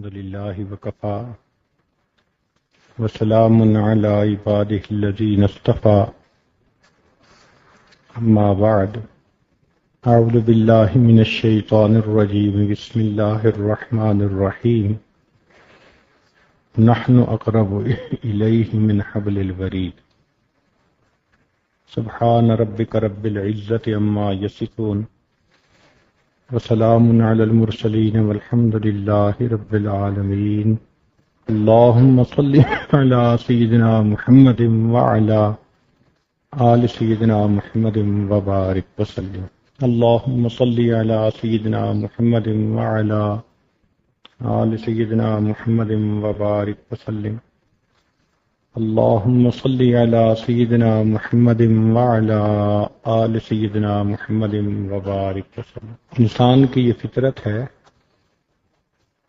الحمد لله وكفى وسلام على عباده الذين اصطفى أما بعد أعوذ بالله من الشيطان الرجيم بسم الله الرحمن الرحيم نحن أقرب إليه من حبل الوريد سبحان ربك رب العزة عما يصفون وسلام على المرسلين والحمد لله رب العالمين اللهم صل على سيدنا محمد وعلى آل سيدنا محمد وبارك وسلم اللهم صل على سيدنا محمد وعلى آل سيدنا محمد وبارك وسلم اللهم صل على سيدنا محمد وعلى آل سيدنا محمد وبارك وسلم۔ انسان کی یہ فطرت ہے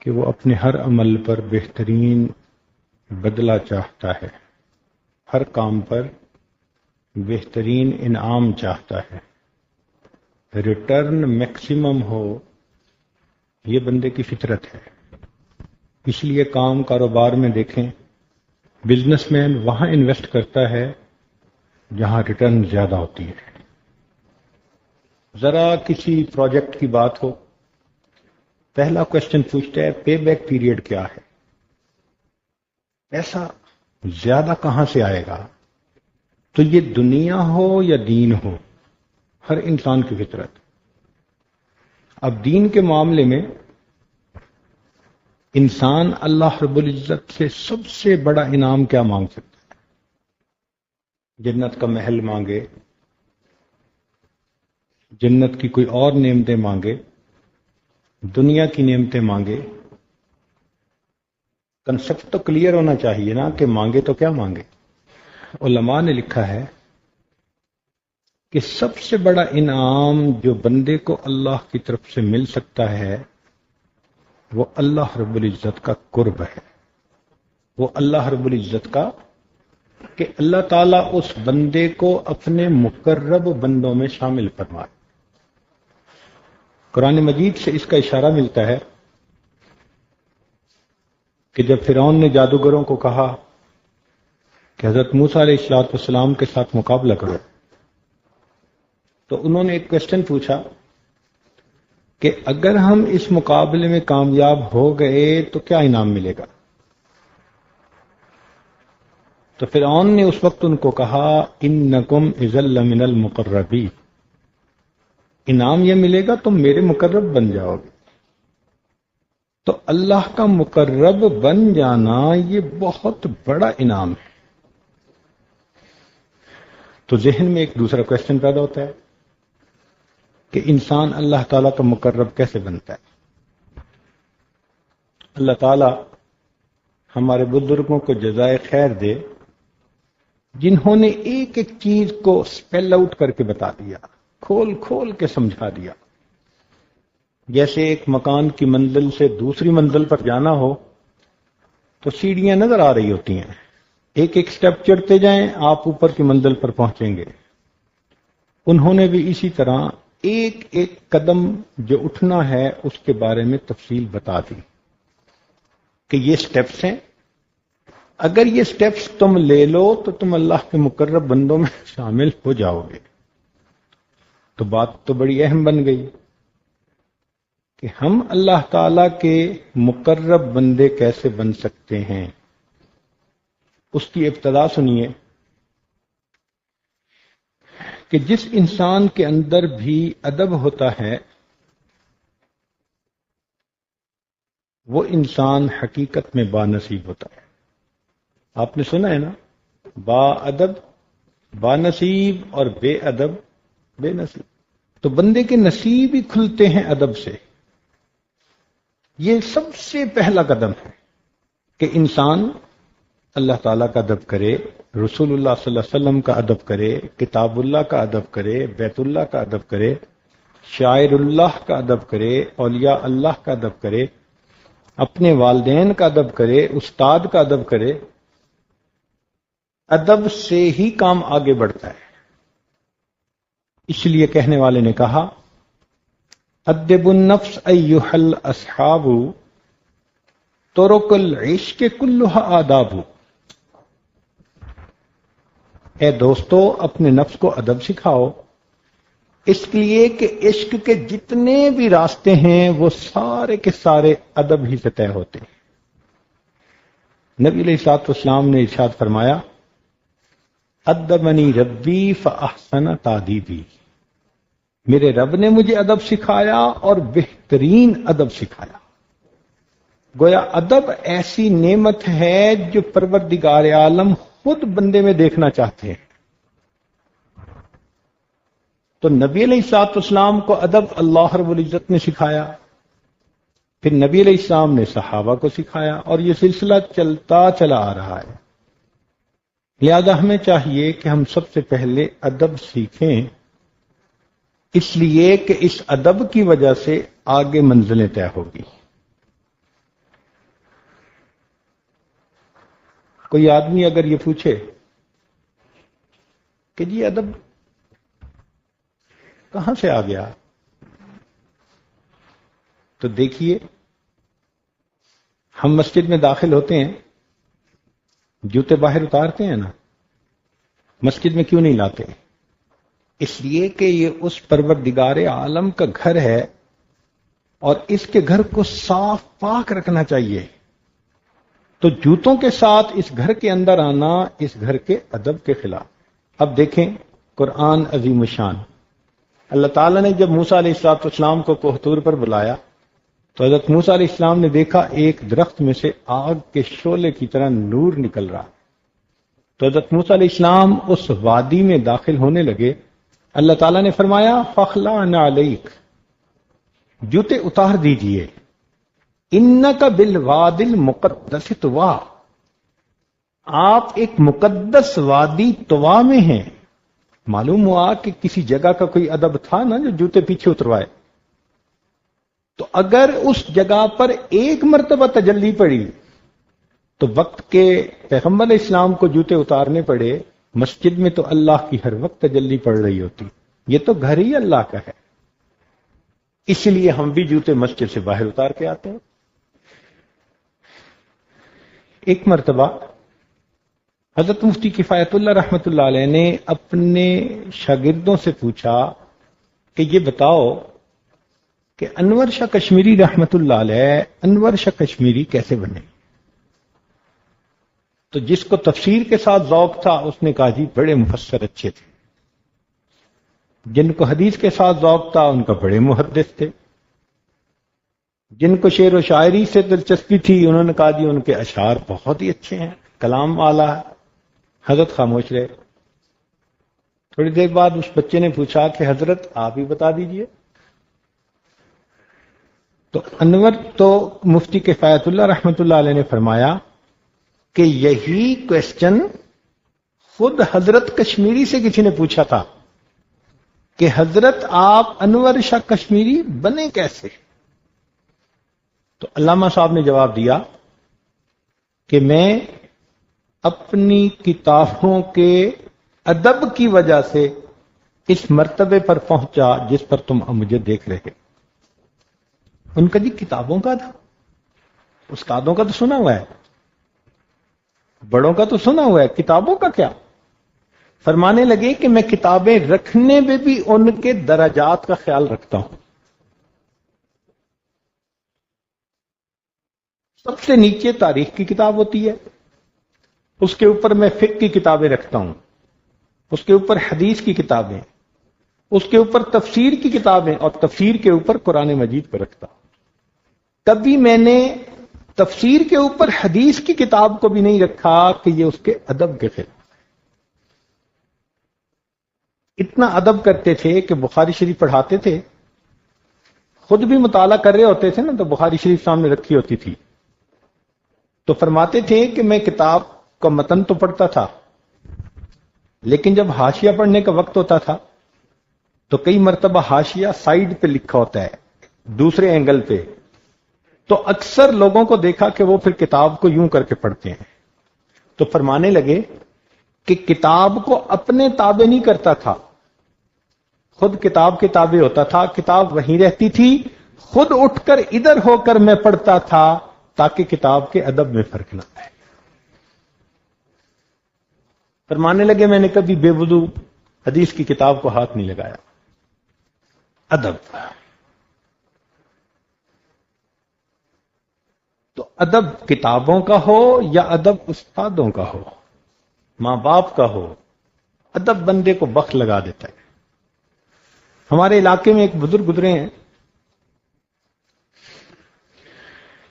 کہ وہ اپنے ہر عمل پر بہترین بدلہ چاہتا ہے، ہر کام پر بہترین انعام چاہتا ہے، ریٹرن میکسیمم ہو، یہ بندے کی فطرت ہے۔ اس لیے کام کاروبار میں دیکھیں، بزنس مین وہاں انویسٹ کرتا ہے جہاں ریٹرن زیادہ ہوتی ہے۔ ذرا کسی پروجیکٹ کی بات ہو، پہلا کوشچن پوچھتا ہے پے بیک پیریڈ کیا ہے، پیسہ زیادہ کہاں سے آئے گا؟ تو یہ دنیا ہو یا دین ہو، ہر انسان کی فطرت۔ اب دین کے معاملے میں انسان اللہ رب العزت سے سب سے بڑا انعام کیا مانگ سکتا ہے؟ جنت کا محل مانگے، جنت کی کوئی اور نعمتیں مانگے، دنیا کی نعمتیں مانگے، کنسپٹ تو کلیئر ہونا چاہیے نا کہ مانگے تو کیا مانگے۔ علماء نے لکھا ہے کہ سب سے بڑا انعام جو بندے کو اللہ کی طرف سے مل سکتا ہے وہ اللہ رب العزت کا قرب ہے، وہ اللہ رب العزت کا کہ اللہ تعالیٰ اس بندے کو اپنے مقرب بندوں میں شامل فرمائے۔ قرآن مجید سے اس کا اشارہ ملتا ہے کہ جب فرعون نے جادوگروں کو کہا کہ حضرت موسیٰ علیہ السلام کے ساتھ مقابلہ کرو، تو انہوں نے ایک کوشچن پوچھا کہ اگر ہم اس مقابلے میں کامیاب ہو گئے تو کیا انعام ملے گا؟ تو فرعون نے اس وقت ان کو کہا انکم اذا لمن المقربین، انعام یہ ملے گا تم میرے مقرب بن جاؤ گے۔ تو اللہ کا مقرب بن جانا یہ بہت بڑا انعام ہے۔ تو ذہن میں ایک دوسرا کوشچن پیدا ہوتا ہے کہ انسان اللہ تعالیٰ کا مقرب کیسے بنتا ہے؟ اللہ تعالیٰ ہمارے بزرگوں کو جزائے خیر دے جنہوں نے ایک ایک چیز کو اسپیل آؤٹ کر کے بتا دیا، کھول کھول کے سمجھا دیا۔ جیسے ایک مکان کی منزل سے دوسری منزل پر جانا ہو تو سیڑھیاں نظر آ رہی ہوتی ہیں، ایک ایک سٹیپ چڑھتے جائیں آپ اوپر کی منزل پر پہنچیں گے۔ انہوں نے بھی اسی طرح ایک ایک قدم جو اٹھنا ہے اس کے بارے میں تفصیل بتا دی کہ یہ سٹیپس ہیں، اگر یہ سٹیپس تم لے لو تو تم اللہ کے مقرب بندوں میں شامل ہو جاؤ گے۔ تو بات تو بڑی اہم بن گئی کہ ہم اللہ تعالی کے مقرب بندے کیسے بن سکتے ہیں۔ اس کی ابتدا سنیے کہ جس انسان کے اندر بھی ادب ہوتا ہے وہ انسان حقیقت میں بانصیب ہوتا ہے۔ آپ نے سنا ہے نا، با ادب بانصیب اور بے ادب بے نصیب۔ تو بندے کے نصیب ہی کھلتے ہیں ادب سے۔ یہ سب سے پہلا قدم ہے کہ انسان اللہ تعالیٰ کا ادب کرے، رسول اللہ صلی اللہ علیہ وسلم کا ادب کرے، کتاب اللہ کا ادب کرے، بیت اللہ کا ادب کرے، شاعر اللہ کا ادب کرے، اولیاء اللہ کا ادب کرے، اپنے والدین کا ادب کرے، استاد کا ادب کرے۔ ادب سے ہی کام آگے بڑھتا ہے۔ اس لیے کہنے والے نے کہا ادب النفس ایھا الاصحاب طرق العشق کلھا آداب. اے دوستو اپنے نفس کو ادب سکھاؤ، اس لیے کہ عشق کے جتنے بھی راستے ہیں وہ سارے کے سارے ادب ہی سے طے ہوتے ہیں. نبی علیہ الصلوۃ والسلام نے ارشاد فرمایا ادبنی ربی فاحسن تادیبی، میرے رب نے مجھے ادب سکھایا اور بہترین ادب سکھایا. گویا ادب ایسی نعمت ہے جو پروردگار عالم خود بندے میں دیکھنا چاہتے ہیں. تو نبی علیہ الصلوۃ والسلام کو ادب اللہ رب العزت نے سکھایا، پھر نبی علیہ السلام نے صحابہ کو سکھایا، اور یہ سلسلہ چلتا چلا آ رہا ہے. لہذا ہمیں چاہیے کہ ہم سب سے پہلے ادب سیکھیں، اس لیے کہ اس ادب کی وجہ سے آگے منزلیں طے ہوگی. کوئی آدمی اگر یہ پوچھے کہ جی ادب کہاں سے آ گیا، تو دیکھیے ہم مسجد میں داخل ہوتے ہیں، جوتے باہر اتارتے ہیں نا، مسجد میں کیوں نہیں لاتے؟ اس لیے کہ یہ اس پروردگار عالم کا گھر ہے اور اس کے گھر کو صاف پاک رکھنا چاہیے. تو جوتوں کے ساتھ اس گھر کے اندر آنا اس گھر کے ادب کے خلاف. اب دیکھیں قرآن عظیم الشان، اللہ تعالیٰ نے جب موسیٰ علیہ السلام کو کوہ طور پر بلایا تو حضرت موسیٰ علیہ السلام نے دیکھا ایک درخت میں سے آگ کے شعلے کی طرح نور نکل رہا. تو حضرت موسیٰ علیہ السلام اس وادی میں داخل ہونے لگے. اللہ تعالیٰ نے فرمایا فَخْلَعْنَا عَلَيْكَ، جوتے اتار دیجئے، اِنَّكَ بِالْوَادِ الْمُقَدَّسِ طُوَىٰ، آپ ایک مقدس وادی طوا میں ہیں. معلوم ہوا کہ کسی جگہ کا کوئی ادب تھا نا جو جوتے پیچھے اتروائے. تو اگر اس جگہ پر ایک مرتبہ تجلی پڑی تو وقت کے پیغمبر علیہ السلام کو جوتے اتارنے پڑے. مسجد میں تو اللہ کی ہر وقت تجلی پڑ رہی ہوتی، یہ تو گھر ہی اللہ کا ہے، اس لیے ہم بھی جوتے مسجد سے باہر اتار کے آتے ہیں. ایک مرتبہ حضرت مفتی کفایت اللہ رحمۃ اللہ علیہ نے اپنے شاگردوں سے پوچھا کہ یہ بتاؤ کہ انور شاہ کشمیری رحمۃ اللہ علیہ انور شاہ کشمیری کیسے بنے؟ تو جس کو تفسیر کے ساتھ ذوق تھا اس نے کہا جی بڑے مفسر اچھے تھے. جن کو حدیث کے ساتھ ذوق تھا ان کا بڑے محدث تھے. جن کو شعر و شاعری سے دلچسپی تھی انہوں نے کہا جی ان کے اشعار بہت ہی اچھے ہیں، کلام والا ہے. حضرت خاموش رہے. تھوڑی دیر بعد اس بچے نے پوچھا کہ حضرت آپ ہی بتا دیجئے. تو انور تو مفتی کفایت اللہ رحمۃ اللہ علیہ نے فرمایا کہ یہی کوشچن خود حضرت کشمیری سے کسی نے پوچھا تھا کہ حضرت آپ انور شاہ کشمیری بنے کیسے؟ تو علامہ صاحب نے جواب دیا کہ میں اپنی کتابوں کے ادب کی وجہ سے اس مرتبے پر پہنچا جس پر تم مجھے دیکھ رہے. ان کا جی کتابوں کا تھا، استادوں کا تو سنا ہوا ہے، بڑوں کا تو سنا ہوا ہے، کتابوں کا کیا؟ فرمانے لگے کہ میں کتابیں رکھنے میں بھی ان کے درجات کا خیال رکھتا ہوں. سب سے نیچے تاریخ کی کتاب ہوتی ہے، اس کے اوپر میں فقہ کی کتابیں رکھتا ہوں، اس کے اوپر حدیث کی کتابیں، اس کے اوپر تفسیر کی کتابیں، اور تفسیر کے اوپر قرآن مجید کو رکھتا ہوں. کبھی میں نے تفسیر کے اوپر حدیث کی کتاب کو بھی نہیں رکھا کہ یہ اس کے ادب کے خلاف. اتنا ادب کرتے تھے کہ بخاری شریف پڑھاتے تھے، خود بھی مطالعہ کر رہے ہوتے تھے نا تو بخاری شریف سامنے رکھی ہوتی تھی، تو فرماتے تھے کہ میں کتاب کا متن تو پڑھتا تھا لیکن جب حاشیہ پڑھنے کا وقت ہوتا تھا تو کئی مرتبہ حاشیہ سائیڈ پہ لکھا ہوتا ہے دوسرے اینگل پہ، تو اکثر لوگوں کو دیکھا کہ وہ پھر کتاب کو یوں کر کے پڑھتے ہیں. تو فرمانے لگے کہ کتاب کو اپنے تابع نہیں کرتا تھا، خود کتاب کے تابع ہوتا تھا، کتاب وہیں رہتی تھی، خود اٹھ کر ادھر ہو کر میں پڑھتا تھا تاکہ کتاب کے ادب میں فرق نہ آئے۔ فرمانے لگے میں نے کبھی بے وضو حدیث کی کتاب کو ہاتھ نہیں لگایا۔ ادب، تو ادب کتابوں کا ہو یا ادب استادوں کا ہو، ماں باپ کا ہو، ادب بندے کو بخت لگا دیتا ہے۔ ہمارے علاقے میں ایک بزرگ گزرے ہیں،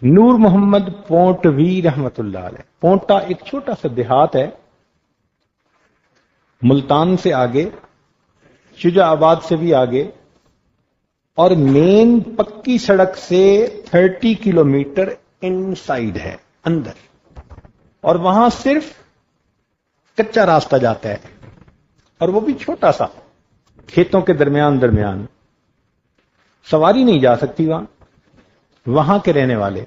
نور محمد پونٹوی رحمت اللہ علیہ۔ پونٹا ایک چھوٹا سا دیہات ہے، ملتان سے آگے، شجاع آباد سے بھی آگے، اور مین پکی سڑک سے 30 کلومیٹر ان سائڈ ہے، اندر، اور وہاں صرف کچا راستہ جاتا ہے، اور وہ بھی چھوٹا سا، کھیتوں کے درمیان سواری نہیں جا سکتی وہاں کے رہنے والے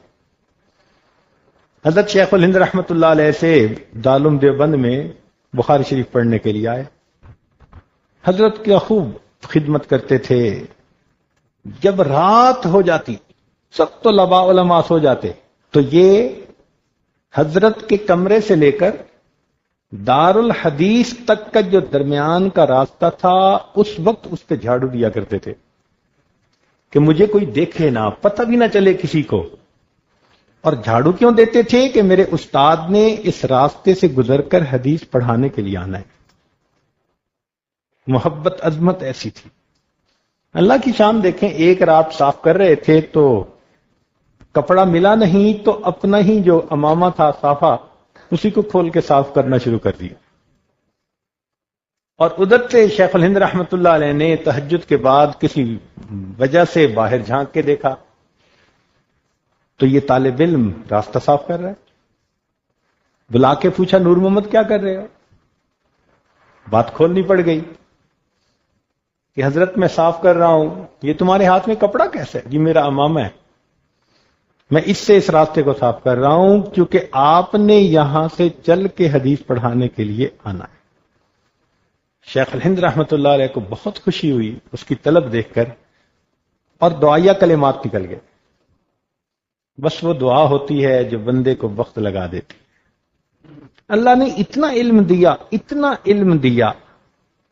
حضرت شیخ الہند رحمت اللہ علیہ سے دارالعلوم دیوبند میں بخاری شریف پڑھنے کے لیے آئے۔ حضرت کی خوب خدمت کرتے تھے۔ جب رات ہو جاتی، سب طلباء علماء سو جاتے، تو یہ حضرت کے کمرے سے لے کر دارالحدیث تک کا جو درمیان کا راستہ تھا، اس وقت اس پہ جھاڑو دیا کرتے تھے کہ مجھے کوئی دیکھے نہ، پتہ بھی نہ چلے کسی کو۔ اور جھاڑو کیوں دیتے تھے؟ کہ میرے استاد نے اس راستے سے گزر کر حدیث پڑھانے کے لیے آنا ہے۔ محبت عظمت ایسی تھی۔ اللہ کی شان دیکھیں، ایک رات صاف کر رہے تھے تو کپڑا ملا نہیں، تو اپنا ہی جو امامہ تھا صافہ، اسی کو کھول کے صاف کرنا شروع کر دیا۔ اور ادھر سے شیخ الہند رحمت اللہ علیہ نے تہجد کے بعد کسی وجہ سے باہر جھانک کے دیکھا تو یہ طالب علم راستہ صاف کر رہا ہے۔ بلا کے پوچھا، نور محمد کیا کر رہے ہو؟ بات کھولنی پڑ گئی کہ حضرت میں صاف کر رہا ہوں۔ یہ تمہارے ہاتھ میں کپڑا کیسا ہے؟ یہ میرا امامہ ہے، میں اس سے اس راستے کو صاف کر رہا ہوں کیونکہ آپ نے یہاں سے چل کے حدیث پڑھانے کے لیے آنا ہے۔ شیخ الہند رحمت اللہ علیہ کو بہت خوشی ہوئی اس کی طلب دیکھ کر، اور دعائیہ کلمات نکل گئے۔ بس وہ دعا ہوتی ہے جو بندے کو وقت لگا دیتی۔ اللہ نے اتنا علم دیا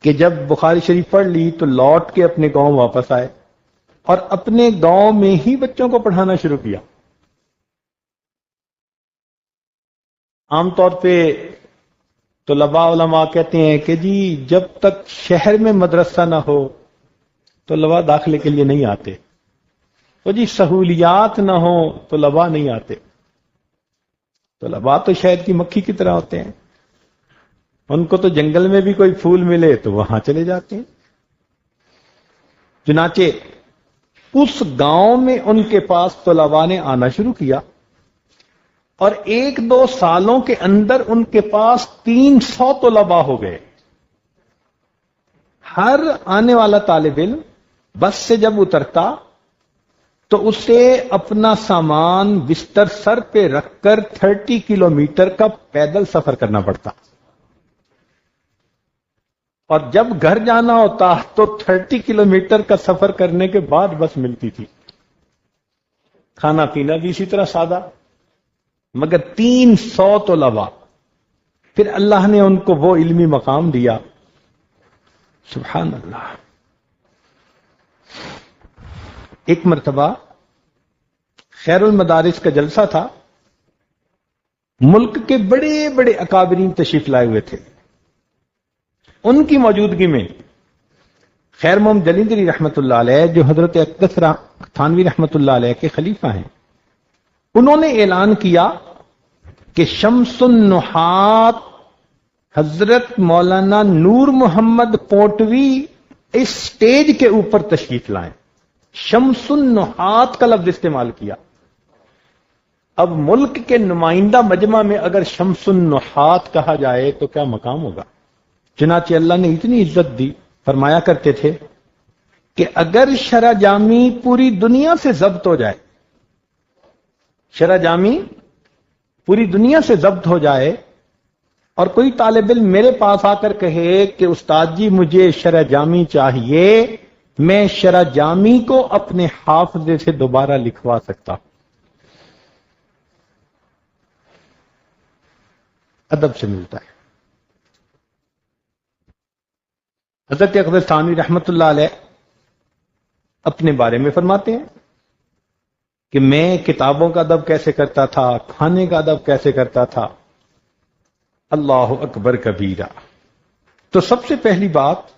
کہ جب بخاری شریف پڑھ لی تو لوٹ کے اپنے گاؤں واپس آئے، اور اپنے گاؤں میں ہی بچوں کو پڑھانا شروع کیا۔ عام طور پہ طلباء علماء کہتے ہیں کہ جی جب تک شہر میں مدرسہ نہ ہو طلباء داخلے کے لیے نہیں آتے، تو جی سہولیات نہ ہو طلباء نہیں آتے۔ طلباء تو شہد کی مکھی کی طرح ہوتے ہیں، ان کو تو جنگل میں بھی کوئی پھول ملے تو وہاں چلے جاتے ہیں۔ چنانچہ اس گاؤں میں ان کے پاس طلباء نے آنا شروع کیا، اور 1-2 سالوں کے اندر ان کے پاس 300 طلباء ہو گئے۔ ہر آنے والا طالب علم بس سے جب اترتا تو اسے اپنا سامان بستر سر پہ رکھ کر 30 کلومیٹر کا پیدل سفر کرنا پڑتا، اور جب گھر جانا ہوتا تو 30 کلومیٹر کا سفر کرنے کے بعد بس ملتی تھی۔ کھانا پینا بھی اسی طرح سادہ، مگر 300 طلباء۔ پھر اللہ نے ان کو وہ علمی مقام دیا، سبحان اللہ۔ ایک مرتبہ خیر المدارس کا جلسہ تھا، ملک کے بڑے بڑے اکابرین تشریف لائے ہوئے تھے۔ ان کی موجودگی میں خیر محمد جلیندری رحمت اللہ علیہ، جو حضرت اقدس تھانوی رحمت اللہ علیہ کے خلیفہ ہیں، انہوں نے اعلان کیا کہ شمس النحات حضرت مولانا نور محمد پونٹوی اس سٹیج کے اوپر تشریف لائیں۔ شمس النحات کا لفظ استعمال کیا۔ اب ملک کے نمائندہ مجمع میں اگر شمس النحات کہا جائے تو کیا مقام ہوگا؟ چنانچہ اللہ نے اتنی عزت دی، فرمایا کرتے تھے کہ اگر شرح جامی پوری دنیا سے ضبط ہو جائے، شرح جامی پوری دنیا سے ضبط ہو جائے، اور کوئی طالب علم میرے پاس آ کر کہے کہ استاد جی مجھے شرح جامی چاہیے، میں شرح جامی کو اپنے حافظے سے دوبارہ لکھوا سکتا ہوں۔ ادب سے ملتا ہے۔ حضرت اقدس ثانوی رحمت اللہ علیہ اپنے بارے میں فرماتے ہیں کہ میں کتابوں کا ادب کیسے کرتا تھا، کھانے کا ادب کیسے کرتا تھا، اللہ اکبر کبیرہ۔ تو سب سے پہلی بات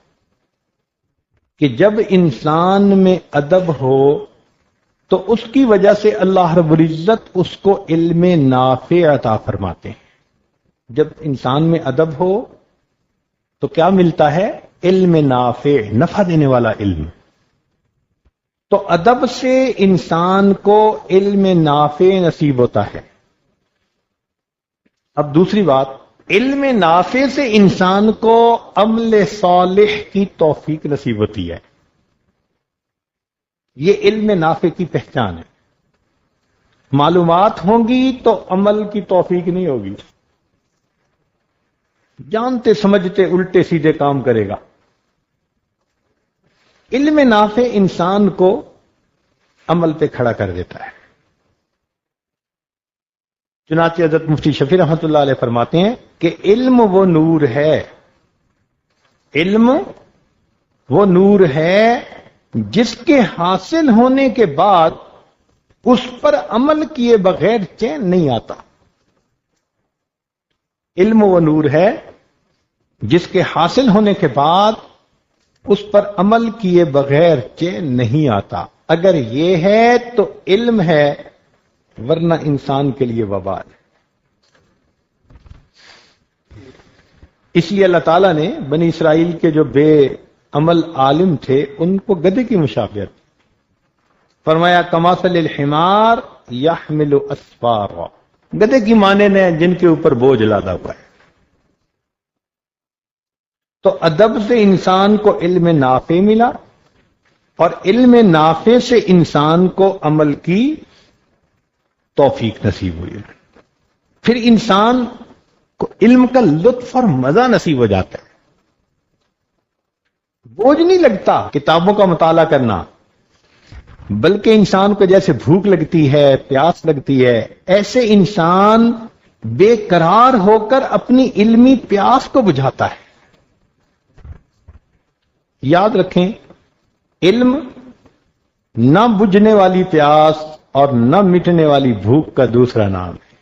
کہ جب انسان میں ادب ہو تو اس کی وجہ سے اللہ رب العزت اس کو علم نافع عطا فرماتے ہیں۔ جب انسان میں ادب ہو تو کیا ملتا ہے؟ علم نافع، نفع دینے والا علم۔ تو ادب سے انسان کو علم نافع نصیب ہوتا ہے۔ اب دوسری بات، علم نافع سے انسان کو عمل صالح کی توفیق نصیب ہوتی ہے۔ یہ علم نافع کی پہچان ہے۔ معلومات ہوں گی تو عمل کی توفیق نہیں ہوگی، جانتے سمجھتے الٹے سیدھے کام کرے گا۔ علم نافع انسان کو عمل پہ کھڑا کر دیتا ہے۔ چنانچہ حضرت مفتی شفیع رحمۃ اللہ علیہ فرماتے ہیں کہ علم وہ نور ہے، علم وہ نور ہے جس کے حاصل ہونے کے بعد اس پر عمل کیے بغیر چین نہیں آتا۔ علم وہ نور ہے جس کے حاصل ہونے کے بعد اس پر عمل کیے بغیر چین نہیں آتا۔ اگر یہ ہے تو علم ہے، ورنہ انسان کے لیے وبال ہے۔ اس لیے اللہ تعالیٰ نے بنی اسرائیل کے جو بے عمل عالم تھے ان کو گدھے کی مشابہت فرمایا، کماثل الحمار یحمل اسفارا، گدھے کی مانند ہیں جن کے اوپر بوجھ لادا ہوا ہے۔ تو ادب سے انسان کو علم نافع ملا، اور علم نافع سے انسان کو عمل کی توفیق نصیب ہوئی۔ پھر انسان کو علم کا لطف اور مزہ نصیب ہو جاتا ہے، بوجھ نہیں لگتا کتابوں کا مطالعہ کرنا، بلکہ انسان کو جیسے بھوک لگتی ہے، پیاس لگتی ہے، ایسے انسان بے قرار ہو کر اپنی علمی پیاس کو بجھاتا ہے۔ یاد رکھیں، علم نہ بجھنے والی پیاس اور نہ مٹنے والی بھوک کا دوسرا نام ہے۔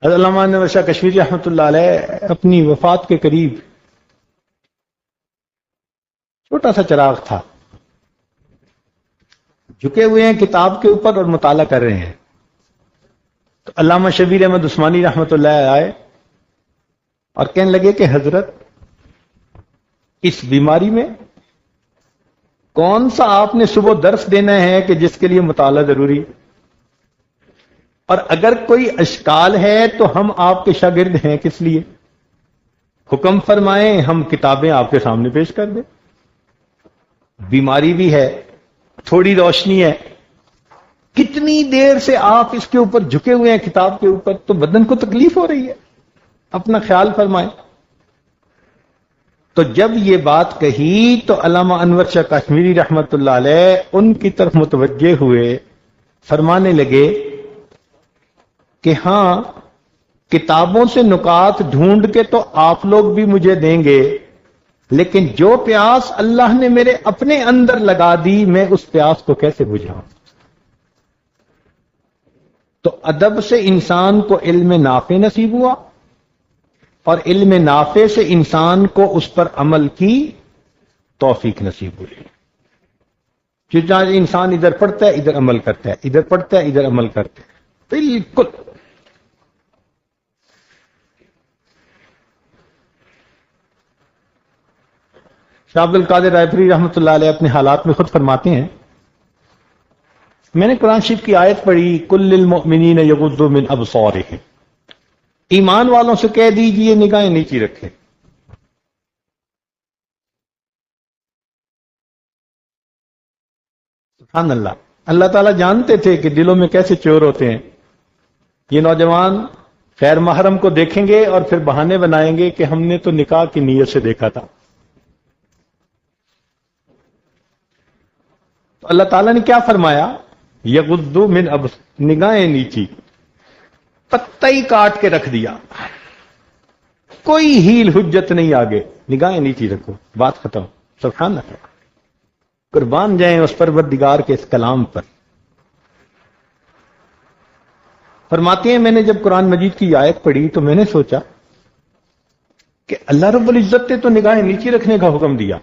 حضرت علامہ انور شاہ کشمیری رحمۃ اللہ علیہ اپنی وفات کے قریب چھوٹا سا چراغ تھا، جھکے ہوئے ہیں کتاب کے اوپر اور مطالعہ کر رہے ہیں۔ تو علامہ شبیر احمد عثمانی رحمۃ اللہ آئے اور کہنے لگے کہ حضرت، اس بیماری میں کون سا آپ نے صبح درس دینا ہے کہ جس کے لیے مطالعہ ضروری ہے؟ اور اگر کوئی اشکال ہے تو ہم آپ کے شاگرد ہیں کس لیے؟ حکم فرمائیں، ہم کتابیں آپ کے سامنے پیش کر دیں۔ بیماری بھی ہے، تھوڑی روشنی ہے، کتنی دیر سے آپ اس کے اوپر جھکے ہوئے ہیں کتاب کے اوپر، تو بدن کو تکلیف ہو رہی ہے، اپنا خیال فرمائیں۔ تو جب یہ بات کہی تو علامہ انور شاہ کشمیری رحمت اللہ علیہ ان کی طرف متوجہ ہوئے، فرمانے لگے کہ ہاں، کتابوں سے نکات ڈھونڈ کے تو آپ لوگ بھی مجھے دیں گے، لیکن جو پیاس اللہ نے میرے اپنے اندر لگا دی، میں اس پیاس کو کیسے بجھاؤں؟ تو ادب سے انسان کو علم نافع نصیب ہوا، اور علم نافع سے انسان کو اس پر عمل کی توفیق نصیب ہوئی۔ چونکہ انسان ادھر پڑھتا ہے ادھر عمل کرتا ہے، ادھر پڑھتا ہے ادھر عمل کرتا ہے، بالکل۔ شاہ عبد القادر رائے پوری رحمۃ اللہ علیہ اپنے حالات میں خود فرماتے ہیں، میں نے قرآن شریف کی آیت پڑھی، کل للمؤمنین یغضوا من ابصارہم، ایمان والوں سے کہہ دیجئے نگاہیں نیچی رکھیں۔ سبحان اللہ، اللہ تعالیٰ جانتے تھے کہ دلوں میں کیسے چور ہوتے ہیں۔ یہ نوجوان غیر محرم کو دیکھیں گے اور پھر بہانے بنائیں گے کہ ہم نے تو نکاح کی نیت سے دیکھا تھا۔ تو اللہ تعالیٰ نے کیا فرمایا؟ یغضوا من ابصارہم، نگاہیں نیچی۔ پتا ہی کاٹ کے رکھ دیا، کوئی ہیل حجت نہیں آگے، نگاہیں نیچی رکھو، بات ختم۔ سبحان اللہ، قربان جائیں اس پروردگار کے اس کلام پر۔ فرماتے ہیں میں نے جب قرآن مجید کی آیت پڑھی تو میں نے سوچا کہ اللہ رب العزت نے تو نگاہیں نیچی رکھنے کا حکم دیا،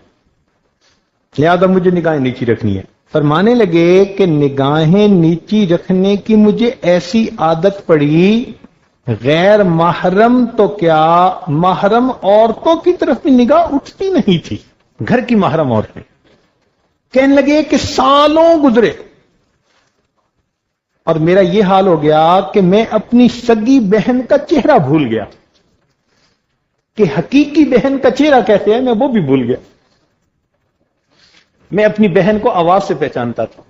لہذا مجھے نگاہیں نیچی رکھنی ہے۔ فرمانے لگے کہ نگاہیں نیچی رکھنے کی مجھے ایسی عادت پڑی، غیر محرم تو کیا محرم عورتوں کی طرف بھی نگاہ اٹھتی نہیں تھی، گھر کی محرم عورتیں۔ کہنے لگے کہ سالوں گزرے اور میرا یہ حال ہو گیا کہ میں اپنی سگی بہن کا چہرہ بھول گیا، کہ حقیقی بہن کا چہرہ کیسے ہے میں وہ بھی بھول گیا۔ میں اپنی بہن کو آواز سے پہچانتا تھا،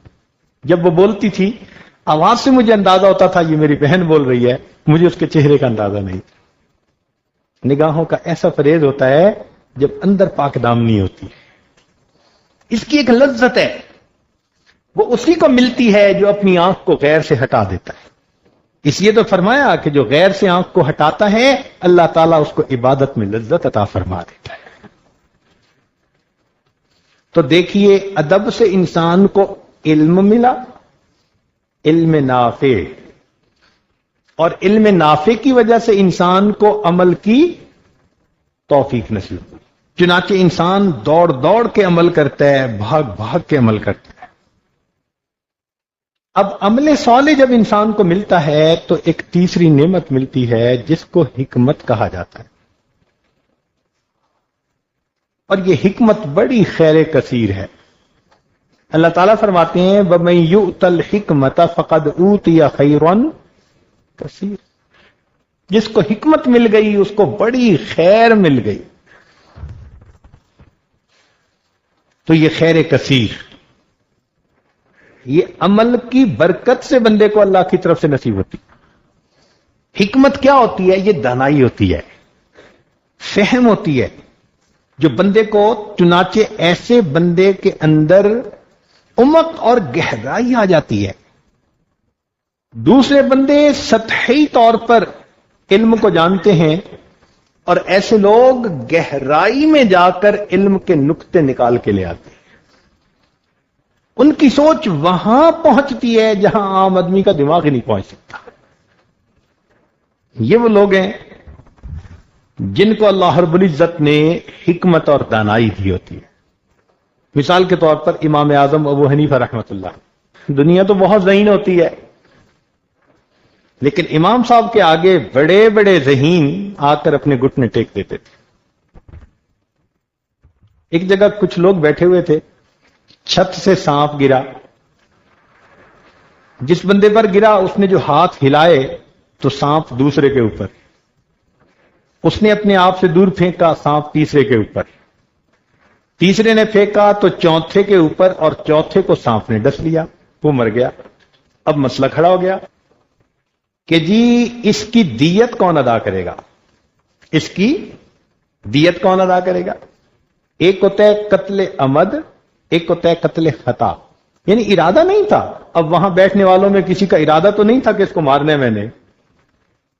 جب وہ بولتی تھی آواز سے مجھے اندازہ ہوتا تھا یہ میری بہن بول رہی ہے، مجھے اس کے چہرے کا اندازہ نہیں تھا۔ نگاہوں کا ایسا فریض ہوتا ہے جب اندر پاک دامنی ہوتی ہے، اس کی ایک لذت ہے، وہ اسی کو ملتی ہے جو اپنی آنکھ کو غیر سے ہٹا دیتا ہے۔ اس لیے تو فرمایا کہ جو غیر سے آنکھ کو ہٹاتا ہے اللہ تعالیٰ اس کو عبادت میں لذت عطا فرما دیتا ہے۔ تو دیکھیے ادب سے انسان کو علم ملا، علم نافع، اور علم نافع کی وجہ سے انسان کو عمل کی توفیق نصیب ہوئی۔ چنانچہ انسان دوڑ دوڑ کے عمل کرتا ہے، بھاگ بھاگ کے عمل کرتا ہے۔ اب عمل صالح جب انسان کو ملتا ہے تو ایک تیسری نعمت ملتی ہے جس کو حکمت کہا جاتا ہے، اور یہ حکمت بڑی خیر کثیر ہے۔ اللہ تعالیٰ فرماتے ہیں وَمَن يُؤْتَ الْحِكْمَةَ فَقَدْ أُوتِيَ خَيْرًا کثیر، جس کو حکمت مل گئی اس کو بڑی خیر مل گئی۔ تو یہ خیر کثیر، یہ عمل کی برکت سے بندے کو اللہ کی طرف سے نصیب ہوتی۔ حکمت کیا ہوتی ہے؟ یہ دانائی ہوتی ہے، فہم ہوتی ہے، جو بندے کو چنانچہ ایسے بندے کے اندر عمق اور گہرائی آ جاتی ہے۔ دوسرے بندے سطحی طور پر علم کو جانتے ہیں اور ایسے لوگ گہرائی میں جا کر علم کے نقطے نکال کے لے آتے ہیں۔ ان کی سوچ وہاں پہنچتی ہے جہاں عام آدمی کا دماغ ہی نہیں پہنچ سکتا۔ یہ وہ لوگ ہیں جن کو اللہ رب العزت نے حکمت اور دانائی دی ہوتی ہے۔ مثال کے طور پر امام اعظم ابو حنیفہ رحمۃ اللہ، دنیا تو بہت ذہین ہوتی ہے لیکن امام صاحب کے آگے بڑے بڑے ذہین آ کر اپنے گھٹنے ٹیک دیتے تھے۔ ایک جگہ کچھ لوگ بیٹھے ہوئے تھے، چھت سے سانپ گرا، جس بندے پر گرا اس نے جو ہاتھ ہلائے تو سانپ دوسرے کے اوپر، اس نے اپنے آپ سے دور پھینکا، سانپ تیسرے کے اوپر، تیسرے نے پھینکا تو چوتھے کے اوپر، اور چوتھے کو سانپ نے ڈس لیا، وہ مر گیا۔ اب مسئلہ کھڑا ہو گیا کہ جی اس کی دیت کون ادا کرے گا؟ اس کی دیت کون ادا کرے گا؟ ایک ہوتا ہے قتل عمد، ایک ہوتا ہے قتل خطا، یعنی ارادہ نہیں تھا۔ اب وہاں بیٹھنے والوں میں کسی کا ارادہ تو نہیں تھا کہ اس کو مارنا ہے میں نے،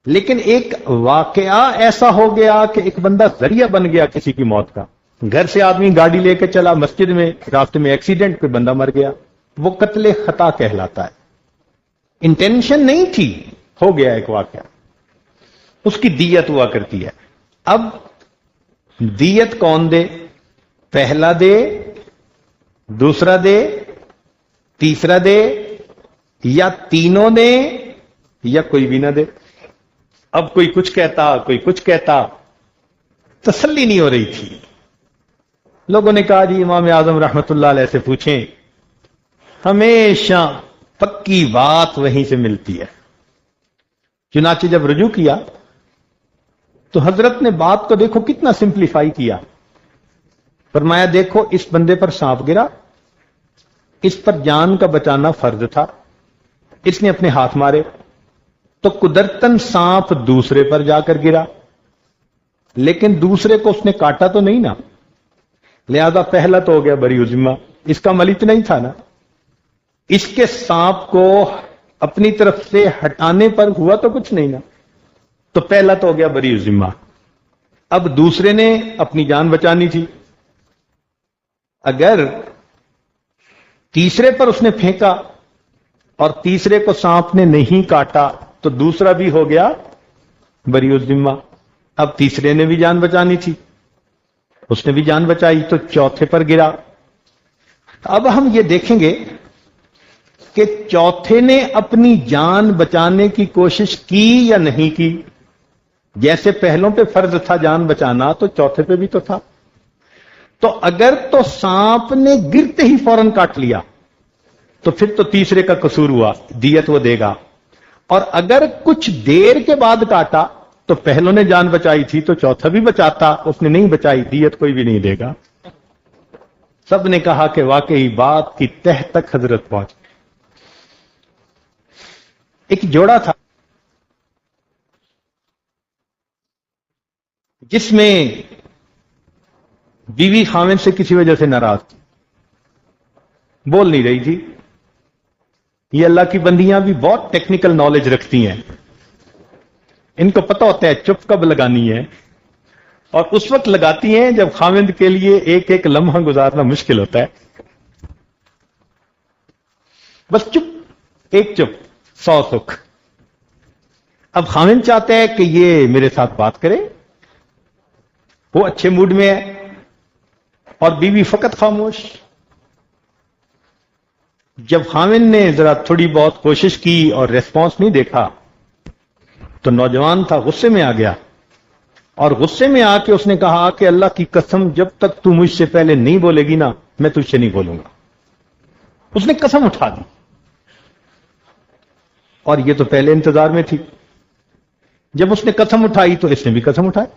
لیکن ایک واقعہ ایسا ہو گیا کہ ایک بندہ ذریعہ بن گیا کسی کی موت کا۔ گھر سے آدمی گاڑی لے کے چلا مسجد میں، راستے میں ایکسیڈنٹ، کوئی بندہ مر گیا، وہ قتل خطا کہلاتا ہے۔ انٹینشن نہیں تھی، ہو گیا ایک واقعہ، اس کی دیت ہوا کرتی ہے۔ اب دیت کون دے؟ پہلا دے، دوسرا دے، تیسرا دے، یا تینوں دے، یا کوئی بھی نہ دے؟ اب کوئی کچھ کہتا، کوئی کچھ کہتا، تسلی نہیں ہو رہی تھی۔ لوگوں نے کہا جی امام اعظم رحمت اللہ علیہ سے پوچھیں، ہمیشہ پکی بات وہیں سے ملتی ہے۔ چنانچہ جب رجوع کیا تو حضرت نے بات کو دیکھو کتنا سمپلیفائی کیا۔ فرمایا دیکھو اس بندے پر سانپ گرا، اس پر جان کا بچانا فرض تھا، اس نے اپنے ہاتھ مارے تو قدرتاً سانپ دوسرے پر جا کر گرا، لیکن دوسرے کو اس نے کاٹا تو نہیں نا، لہذا پہلا تو ہو گیا بری ذمہ، اس کا عمل اتنا ہی تھا نا۔ اس کے سانپ کو اپنی طرف سے ہٹانے پر ہوا تو کچھ نہیں نا، تو پہلا تو ہو گیا بری ذمہ. اب دوسرے نے اپنی جان بچانی تھی. اگر تیسرے پر اس نے پھینکا اور تیسرے کو سانپ نے نہیں کاٹا تو دوسرا بھی ہو گیا بری ذمہ. اب تیسرے نے بھی جان بچانی تھی, اس نے بھی جان بچائی تو چوتھے پر گرا. اب ہم یہ دیکھیں گے کہ چوتھے نے اپنی جان بچانے کی کوشش کی یا نہیں کی. جیسے پہلوں پہ فرض تھا جان بچانا تو چوتھے پہ بھی تو تھا. تو اگر تو سانپ نے گرتے ہی فوراً کاٹ لیا تو پھر تو تیسرے کا قصور ہوا, دیت وہ دے گا. اور اگر کچھ دیر کے بعد کاٹا تو پہلوں نے جان بچائی تھی تو چوتھا بھی بچاتا, اس نے نہیں بچائی, دیت کوئی بھی نہیں دے گا. سب نے کہا کہ واقعی بات کی تہ تک حضرت پہنچ. ایک جوڑا تھا جس میں بیوی خاوند سے کسی وجہ سے ناراض تھی, بول نہیں رہی تھی. یہ اللہ کی بندیاں بھی بہت ٹیکنیکل نالج رکھتی ہیں, ان کو پتہ ہوتا ہے چپ کب لگانی ہے, اور اس وقت لگاتی ہیں جب خاوند کے لیے ایک ایک لمحہ گزارنا مشکل ہوتا ہے. بس چپ, ایک چپ 100 سکھ. اب خاوند چاہتا ہے کہ یہ میرے ساتھ بات کرے, وہ اچھے موڈ میں ہے, اور بیوی فقط خاموش. جب خاوند نے ذرا تھوڑی بہت کوشش کی اور ریسپانس نہیں دیکھا تو نوجوان تھا, غصے میں آ گیا, اور غصے میں آ کے اس نے کہا کہ اللہ کی قسم جب تک تو مجھ سے پہلے نہیں بولے گی نا میں تجھ سے نہیں بولوں گا. اس نے قسم اٹھا دی, اور یہ تو پہلے انتظار میں تھی. جب اس نے قسم اٹھائی تو اس نے بھی قسم اٹھائی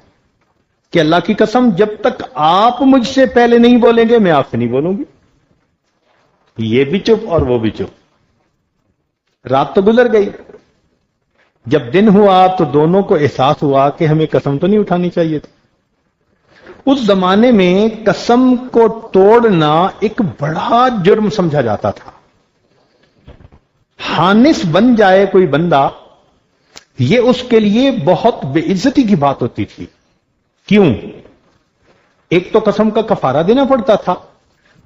کہ اللہ کی قسم جب تک آپ مجھ سے پہلے نہیں بولیں گے میں آپ سے نہیں بولوں گی. یہ بھی چپ اور وہ بھی چپ. رات تو گزر گئی. جب دن ہوا تو دونوں کو احساس ہوا کہ ہمیں قسم تو نہیں اٹھانی چاہیے تھی. اس زمانے میں قسم کو توڑنا ایک بڑا جرم سمجھا جاتا تھا. حانس بن جائے کوئی بندہ, یہ اس کے لیے بہت بے عزتی کی بات ہوتی تھی. کیوں؟ ایک تو قسم کا کفارہ دینا پڑتا تھا,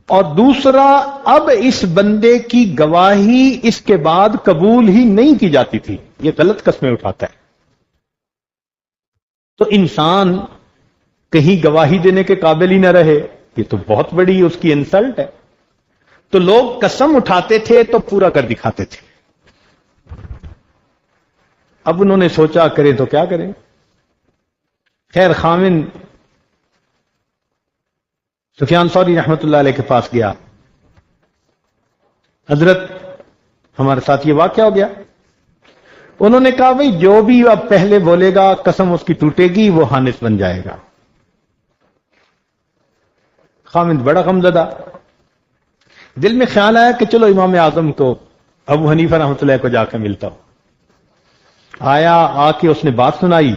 اور دوسرا اب اس بندے کی گواہی اس کے بعد قبول ہی نہیں کی جاتی تھی. یہ غلط قسمیں اٹھاتا ہے تو انسان کہیں گواہی دینے کے قابل ہی نہ رہے, یہ تو بہت بڑی اس کی انسلٹ ہے. تو لوگ قسم اٹھاتے تھے تو پورا کر دکھاتے تھے. اب انہوں نے سوچا کریں تو کیا کریں. خیر خاوند سفیان ثوری رحمت اللہ علیہ کے پاس گیا, حضرت ہمارے ساتھ یہ واقعہ ہو گیا. انہوں نے کہا بھائی جو بھی اب پہلے بولے گا قسم اس کی ٹوٹے گی, وہ حانس بن جائے گا. خاوند بڑا غمزدہ, دل میں خیال آیا کہ چلو امام اعظم کو ابو حنیفہ رحمۃ اللہ کو جا کے ملتا ہوں. آیا, آ کے اس نے بات سنائی.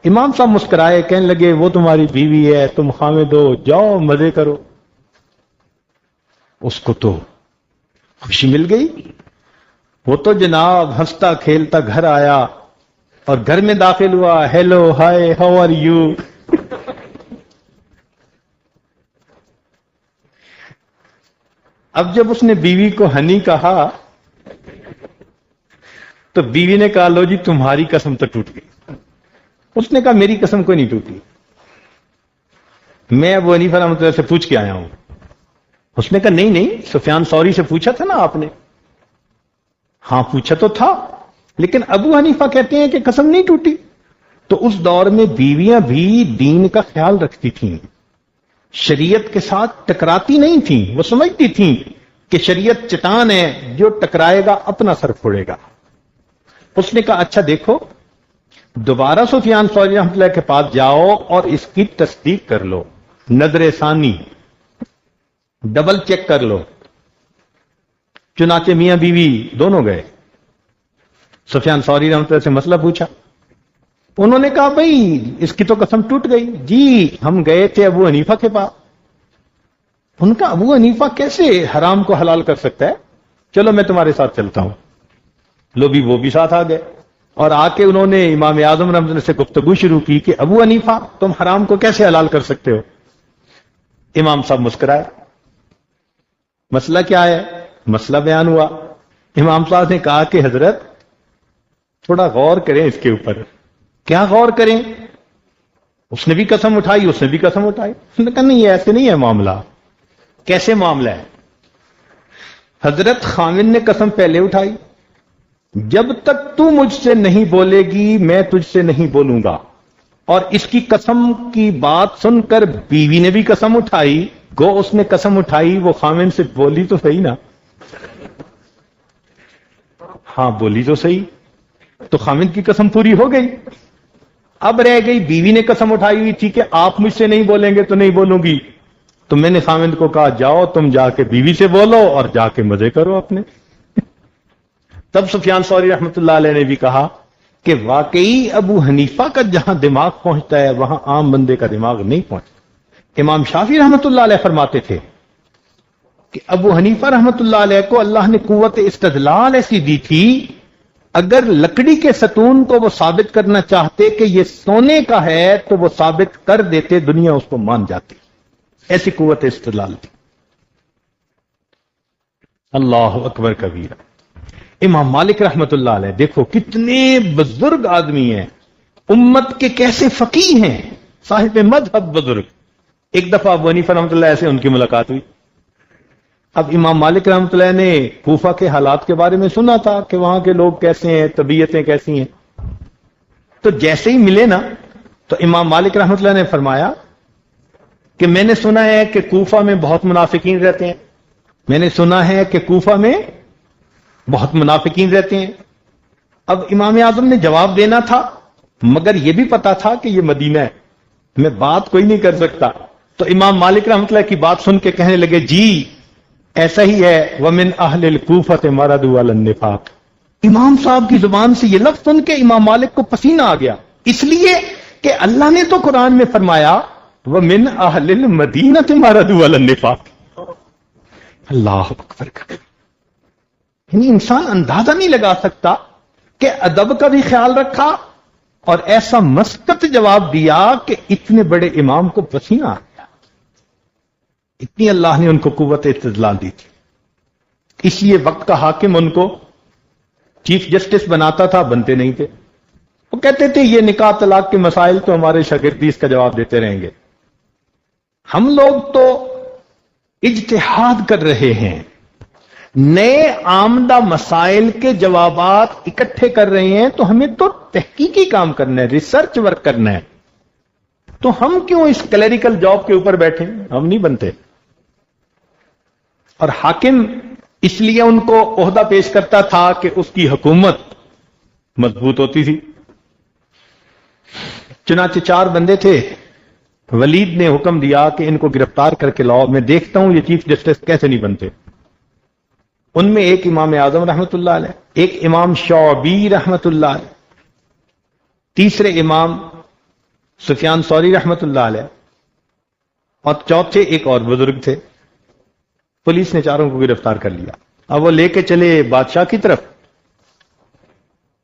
امام صاحب مسکرائے, کہنے لگے وہ تمہاری بیوی ہے, تم خاوند ہو, جاؤ مزے کرو. اس کو تو خوشی مل گئی. وہ تو جناب ہنستا کھیلتا گھر آیا اور گھر میں داخل ہوا, hello hi how are you. اب جب اس نے بیوی کو ہنی کہا تو بیوی نے کہا لو جی تمہاری قسم تو ٹوٹ گئی. اس نے کہا میری قسم کوئی نہیں ٹوٹی, میں ابو حنیفہ رحمۃ اللہ سے پوچھ کے آیا ہوں. اس نے کہا نہیں نہیں, سفیان ثوری سے پوچھا تھا نا آپ نے. ہاں پوچھا تو تھا, لیکن ابو حنیفہ کہتے ہیں کہ قسم نہیں ٹوٹی. تو اس دور میں بیویاں بھی دین کا خیال رکھتی تھیں, شریعت کے ساتھ ٹکراتی نہیں تھیں. وہ سمجھتی تھیں کہ شریعت چٹان ہے, جو ٹکرائے گا اپنا سر پھوڑے گا. اس نے کہا اچھا دیکھو, دوبارہ سفیان ثوری رحمۃ اللہ کے پاس جاؤ اور اس کی تصدیق کر لو, نظر ثانی ڈبل چیک کر لو. چنانچہ میاں بیوی دونوں گئے, سفیان ثوری رحمۃ اللہ سے مسئلہ پوچھا. انہوں نے کہا بھائی اس کی تو قسم ٹوٹ گئی. جی ہم گئے تھے ابو حنیفہ کے پاس. ان کا ابو حنیفہ کیسے حرام کو حلال کر سکتا ہے, چلو میں تمہارے ساتھ چلتا ہوں. لو بھی وہ بھی ساتھ آ گئے. اور آ کے انہوں نے امام اعظم رحمۃ اللہ سے گفتگو شروع کی کہ ابو حنیفہ تم حرام کو کیسے حلال کر سکتے ہو؟ امام صاحب مسکرائے. مسئلہ کیا ہے؟ مسئلہ بیان ہوا. امام صاحب نے کہا کہ حضرت تھوڑا غور کریں اس کے اوپر. کیا غور کریں؟ اس نے بھی قسم اٹھائی، اس نے بھی قسم اٹھائی. اس نے کہا نہیں ایسے نہیں ہے معاملہ. کیسے معاملہ ہے؟ حضرت خامن نے قسم پہلے اٹھائی، جب تک تو مجھ سے نہیں بولے گی میں تجھ سے نہیں بولوں گا. اور اس کی قسم کی بات سن کر بیوی نے بھی قسم اٹھائی. گو اس نے قسم اٹھائی، وہ خامن سے بولی تو صحیح نا؟ ہاں بولی تو صحیح. تو خامن کی قسم پوری ہو گئی. اب رہ گئی بیوی نے قسم اٹھائی ہوئی تھی کہ آپ مجھ سے نہیں بولیں گے تو نہیں بولوں گی. تو میں نے خامن کو کہا جاؤ تم جا کے بیوی سے بولو اور جا کے مزے کرو اپنے. تب سفیان ثوری رحمۃ اللہ علیہ نے بھی کہا کہ واقعی ابو حنیفہ کا جہاں دماغ پہنچتا ہے وہاں عام بندے کا دماغ نہیں پہنچتا. امام شافعی رحمۃ اللہ علیہ فرماتے تھے کہ ابو حنیفہ رحمۃ اللہ علیہ کو اللہ نے قوت استدلال ایسی دی تھی، اگر لکڑی کے ستون کو وہ ثابت کرنا چاہتے کہ یہ سونے کا ہے تو وہ ثابت کر دیتے، دنیا اس کو مان جاتی. ایسی قوت استدلال تھی. اللہ اکبر کبیرہ. امام مالک رحمت اللہ علیہ دیکھو کتنے بزرگ آدمی ہیں، امت کے کیسے فقیہ ہیں، صاحب مذہب بزرگ. ایک دفعہ ابو حنیفہ رحمۃ اللہ سے ان کی ملاقات ہوئی. اب امام مالک رحمۃ اللہ نے کوفہ کے حالات کے بارے میں سنا تھا کہ وہاں کے لوگ کیسے ہیں، طبیعتیں کیسی ہیں. تو جیسے ہی ملے نا تو امام مالک رحمۃ اللہ نے فرمایا کہ میں نے سنا ہے کہ کوفہ میں بہت منافقین رہتے ہیں. میں نے سنا ہے کہ کوفہ میں بہت منافقین رہتے ہیں. اب امام اعظم نے جواب دینا تھا مگر یہ بھی پتا تھا کہ یہ مدینہ ہے، میں بات کوئی نہیں کر سکتا. تو امام مالک رحمۃ اللہ کی بات سن کے کہنے لگے جی ایسا ہی ہے، وَمِنْ أَهْلِ الْكُوفَةِ مَرَدُوا عَلَى النِّفَاقِ. امام صاحب کی زبان سے یہ لفظ سن کے امام مالک کو پسینہ آ گیا، اس لیے کہ اللہ نے تو قرآن میں فرمایا وَمِنْ أَهْلِ الْمَدِينَةِ مَرَدُوا عَلَى النِّفَاقِ. اللہ اکبر. یعنی انسان اندازہ نہیں لگا سکتا کہ ادب کا بھی خیال رکھا اور ایسا مسکت جواب دیا کہ اتنے بڑے امام کو پسینہ آ گیا. اتنی اللہ نے ان کو قوت استدلال دی تھی. اس لیے وقت کا حاکم ان کو چیف جسٹس بناتا تھا، بنتے نہیں تھے. وہ کہتے تھے یہ نکاح طلاق کے مسائل تو ہمارے شاگردی اس کا جواب دیتے رہیں گے، ہم لوگ تو اجتہاد کر رہے ہیں، نئے آمدہ مسائل کے جوابات اکٹھے کر رہے ہیں، تو ہمیں تو تحقیقی کام کرنا ہے، ریسرچ ورک کرنا ہے. تو ہم کیوں اس کلیریکل جاب کے اوپر بیٹھے؟ ہم نہیں بنتے. اور حاکم اس لیے ان کو عہدہ پیش کرتا تھا کہ اس کی حکومت مضبوط ہوتی تھی. چنانچہ 4 بندے تھے، ولید نے حکم دیا کہ ان کو گرفتار کر کے لاؤ، میں دیکھتا ہوں یہ چیف جسٹس کیسے نہیں بنتے. ان میں ایک امام اعظم رحمت اللہ علیہ، ایک امام شعبی رحمت اللہ علیہ، تیسرے امام سفیان ثوری رحمت اللہ علیہ، اور چوتھے ایک اور بزرگ تھے. پولیس نے 4 کو گرفتار کر لیا. اب وہ لے کے چلے بادشاہ کی طرف.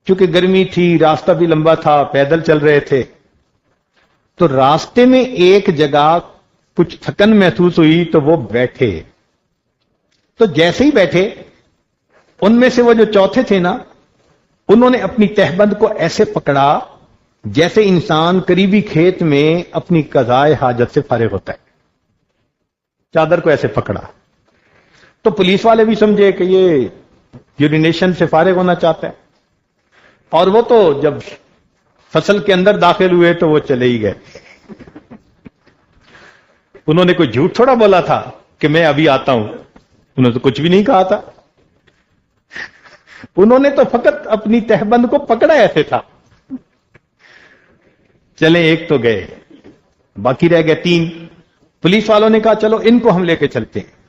چونکہ گرمی تھی، راستہ بھی لمبا تھا، پیدل چل رہے تھے، تو راستے میں ایک جگہ کچھ تھکن محسوس ہوئی تو وہ بیٹھے. تو جیسے ہی بیٹھے ان میں سے وہ جو چوتھے تھے نا، انہوں نے اپنی تہبند کو ایسے پکڑا جیسے انسان قریبی کھیت میں اپنی قضائے حاجت سے فارغ ہوتا ہے. چادر کو ایسے پکڑا. تو پولیس والے بھی سمجھے کہ یہ یورینیشن سے فارغ ہونا چاہتا ہے، اور وہ تو جب فصل کے اندر داخل ہوئے تو وہ چلے ہی گئے. انہوں نے کوئی جھوٹ تھوڑا بولا تھا کہ میں ابھی آتا ہوں، انہوں نے تو کچھ بھی نہیں کہا تھا. انہوں نے تو فقط اپنی تہبند کو پکڑا ایسے تھا. چلے ایک تو گئے، باقی رہ گئے 3. پولیس والوں نے کہا چلو ان کو ہم لے کے چلتے ہیں.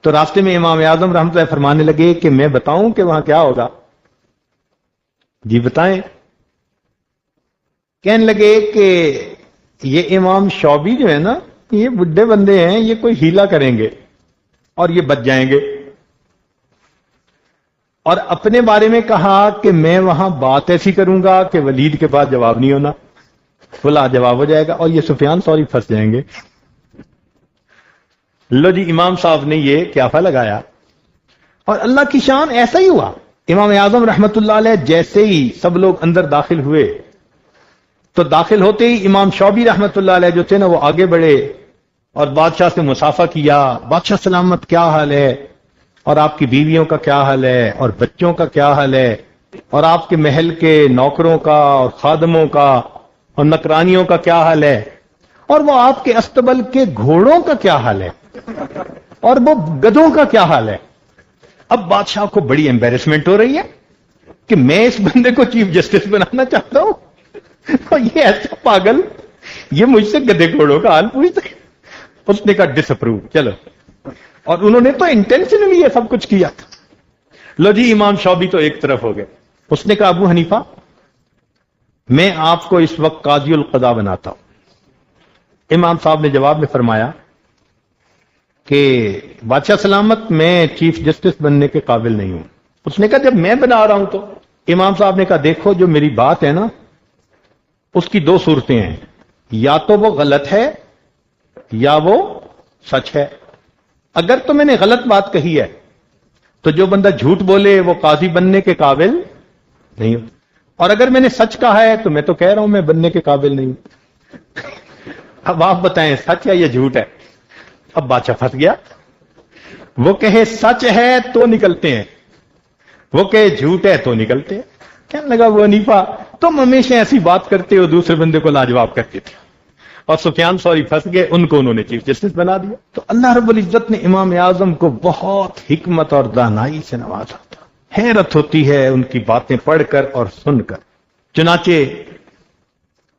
تو راستے میں امام اعظم رحمۃ اللہ فرمانے لگے کہ میں بتاؤں کہ وہاں کیا ہوگا؟ جی بتائیں. کہنے لگے کہ یہ امام شعبی جو ہے نا، یہ بڈھے بندے ہیں، یہ کوئی ہیلا کریں گے اور یہ بچ جائیں گے. اور اپنے بارے میں کہا کہ میں وہاں بات ایسی کروں گا کہ ولید کے پاس جواب نہیں ہونا، فلا جواب ہو جائے گا اور یہ سفیان ثوری پھنس جائیں گے۔ لو جی امام صاحب نے یہ قیافہ لگایا اور اللہ کی شان ایسا ہی ہوا۔ امام اعظم رحمت اللہ علیہ جیسے ہی سب لوگ اندر داخل ہوئے تو داخل ہوتے ہی امام شعبی رحمت اللہ علیہ جو تھے نا وہ آگے بڑھے اور بادشاہ سے مصافحہ کیا۔ بادشاہ سلامت، کیا حال ہے؟ اور آپ کی بیویوں کا کیا حال ہے؟ اور بچوں کا کیا حال ہے؟ اور آپ کے محل کے نوکروں کا اور خادموں کا اور نکرانیوں کا کیا حال ہے؟ اور وہ آپ کے استبل کے گھوڑوں کا کیا حال ہے؟ اور وہ گدھوں کا کیا حال ہے؟ اب بادشاہ کو بڑی ایمبیرسمنٹ ہو رہی ہے کہ میں اس بندے کو چیف جسٹس بنانا چاہتا ہوں اور یہ ایسا پاگل یہ مجھ سے گدھے گھوڑوں کا حال پوچھتا ہے۔ اس نے کہا ڈس اپروو، چلو۔ اور انہوں نے تو انٹینشنلی یہ سب کچھ کیا تھا۔ لو جی امام شعبی تو ایک طرف ہو گئے۔ اس نے کہا ابو حنیفہ میں آپ کو اس وقت قاضی القضاء بناتا ہوں۔ امام صاحب نے جواب میں فرمایا کہ بادشاہ سلامت میں چیف جسٹس بننے کے قابل نہیں ہوں۔ اس نے کہا جب میں بنا رہا ہوں تو امام صاحب نے کہا دیکھو جو میری بات ہے نا اس کی دو صورتیں ہیں، یا تو وہ غلط ہے یا وہ سچ ہے۔ اگر تو میں نے غلط بات کہی ہے تو جو بندہ جھوٹ بولے وہ قاضی بننے کے قابل نہیں ہو، اور اگر میں نے سچ کہا ہے تو میں تو کہہ رہا ہوں میں بننے کے قابل نہیں ہوں۔ اب آپ بتائیں سچ ہے یا جھوٹ ہے؟ اب بادشاہ پھنس گیا۔ وہ کہے سچ ہے تو نکلتے ہیں، وہ کہے جھوٹ ہے تو نکلتے ہیں۔ کہنے لگا وہ حنیفہ تم ہمیشہ ایسی بات کرتے ہو دوسرے بندے کو لاجواب کرتے تھے، اور سفیان ثوری پھنس گئے، ان کو انہوں نے چیف جسٹس بنا دیا۔ تو اللہ رب العزت نے امام اعظم کو بہت حکمت اور دانائی سے نوازا تھا۔ حیرت ہوتی ہے ان کی باتیں پڑھ کر اور سن کر۔ چنانچہ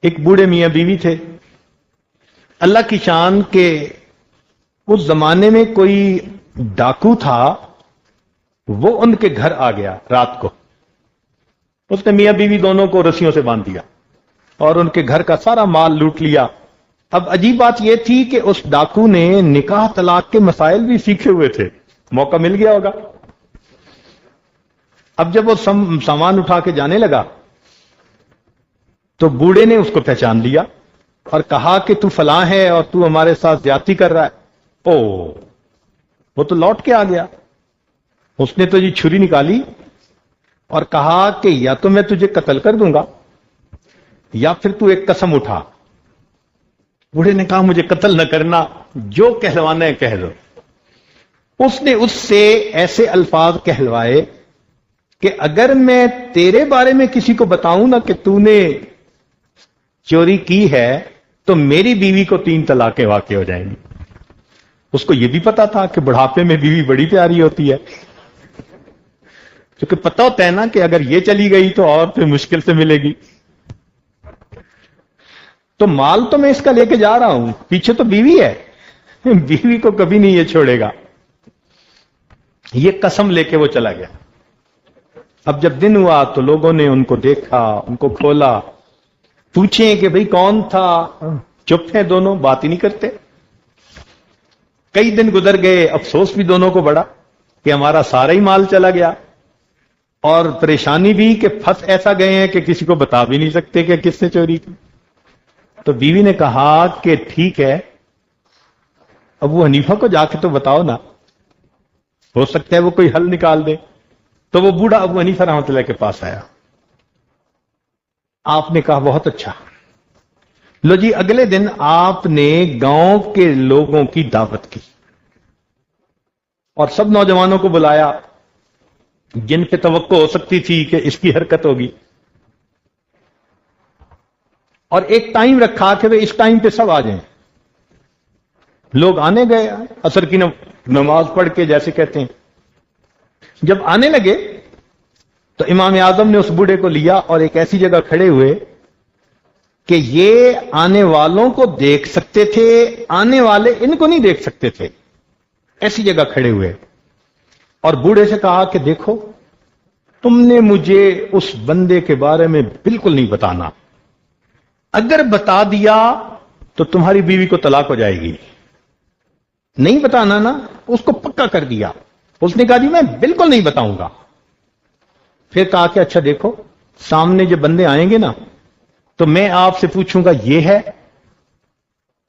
ایک بوڑھے میاں بیوی تھے، اللہ کی شان کے اس زمانے میں کوئی ڈاکو تھا، وہ ان کے گھر آ گیا رات کو۔ اس نے میاں بیوی دونوں کو رسیوں سے باندھ دیا اور ان کے گھر کا سارا مال لوٹ لیا۔ اب عجیب بات یہ تھی کہ اس ڈاکو نے نکاح طلاق کے مسائل بھی سیکھے ہوئے تھے، موقع مل گیا ہوگا۔ اب جب وہ سامان اٹھا کے جانے لگا تو بوڑھے نے اس کو پہچان لیا اور کہا کہ تو فلاں ہے اور تو ہمارے ساتھ زیادتی کر رہا ہے۔ وہ تو لوٹ کے آ گیا۔ اس نے تو یہ چھری نکالی اور کہا کہ یا تو میں تجھے قتل کر دوں گا یا پھر تو ایک قسم اٹھا۔ بوڑھے نے کہا مجھے قتل نہ کرنا، جو کہلوانا ہے کہہ دو۔ اس نے اس سے ایسے الفاظ کہلوائے کہ اگر میں تیرے بارے میں کسی کو بتاؤں نا کہ تو نے چوری کی ہے تو میری بیوی کو 3 طلاقیں واقع ہو جائیں گی۔ اس کو یہ بھی پتا تھا کہ بڑھاپے میں بیوی بڑی پیاری ہوتی ہے، کیونکہ پتہ ہوتا ہے نا کہ اگر یہ چلی گئی تو اور پھر مشکل سے ملے گی۔ تو مال تو میں اس کا لے کے جا رہا ہوں، پیچھے تو بیوی ہے، بیوی کو کبھی نہیں یہ چھوڑے گا۔ یہ قسم لے کے وہ چلا گیا۔ اب جب دن ہوا تو لوگوں نے ان کو دیکھا، ان کو کھولا، پوچھیں کہ بھئی کون تھا؟ چپ ہیں دونوں، بات ہی نہیں کرتے۔ کئی دن گزر گئے، افسوس بھی دونوں کو بڑا کہ ہمارا سارا ہی مال چلا گیا، اور پریشانی بھی کہ پھنس ایسا گئے ہیں کہ کسی کو بتا بھی نہیں سکتے کہ کس سے چوری کی۔ تو بیوی نے کہا کہ ٹھیک ہے ابو حنیفہ کو جا کے تو بتاؤ نا، ہو سکتا ہے وہ کوئی حل نکال دے۔ تو وہ بوڑھا ابو حنیفہ رحمۃ اللہ کے پاس آیا۔ آپ نے کہا بہت اچھا، لو جی اگلے دن آپ نے گاؤں کے لوگوں کی دعوت کی اور سب نوجوانوں کو بلایا جن پہ توقع ہو سکتی تھی کہ اس کی حرکت ہوگی، اور ایک ٹائم رکھا کہ وہ اس ٹائم پہ سب آ جائیں۔ لوگ آنے گئے، عصر کی نماز پڑھ کے جیسے کہتے ہیں۔ جب آنے لگے تو امام اعظم نے اس بوڑھے کو لیا اور ایک ایسی جگہ کھڑے ہوئے کہ یہ آنے والوں کو دیکھ سکتے تھے، آنے والے ان کو نہیں دیکھ سکتے تھے، ایسی جگہ کھڑے ہوئے، اور بوڑھے سے کہا کہ دیکھو تم نے مجھے اس بندے کے بارے میں بالکل نہیں بتانا، اگر بتا دیا تو تمہاری بیوی کو طلاق ہو جائے گی، نہیں بتانا نا، اس کو پکا کر دیا۔ اس نے کہا جی میں بالکل نہیں بتاؤں گا۔ پھر کہا کہ اچھا دیکھو سامنے جو بندے آئیں گے نا تو میں آپ سے پوچھوں گا یہ ہے،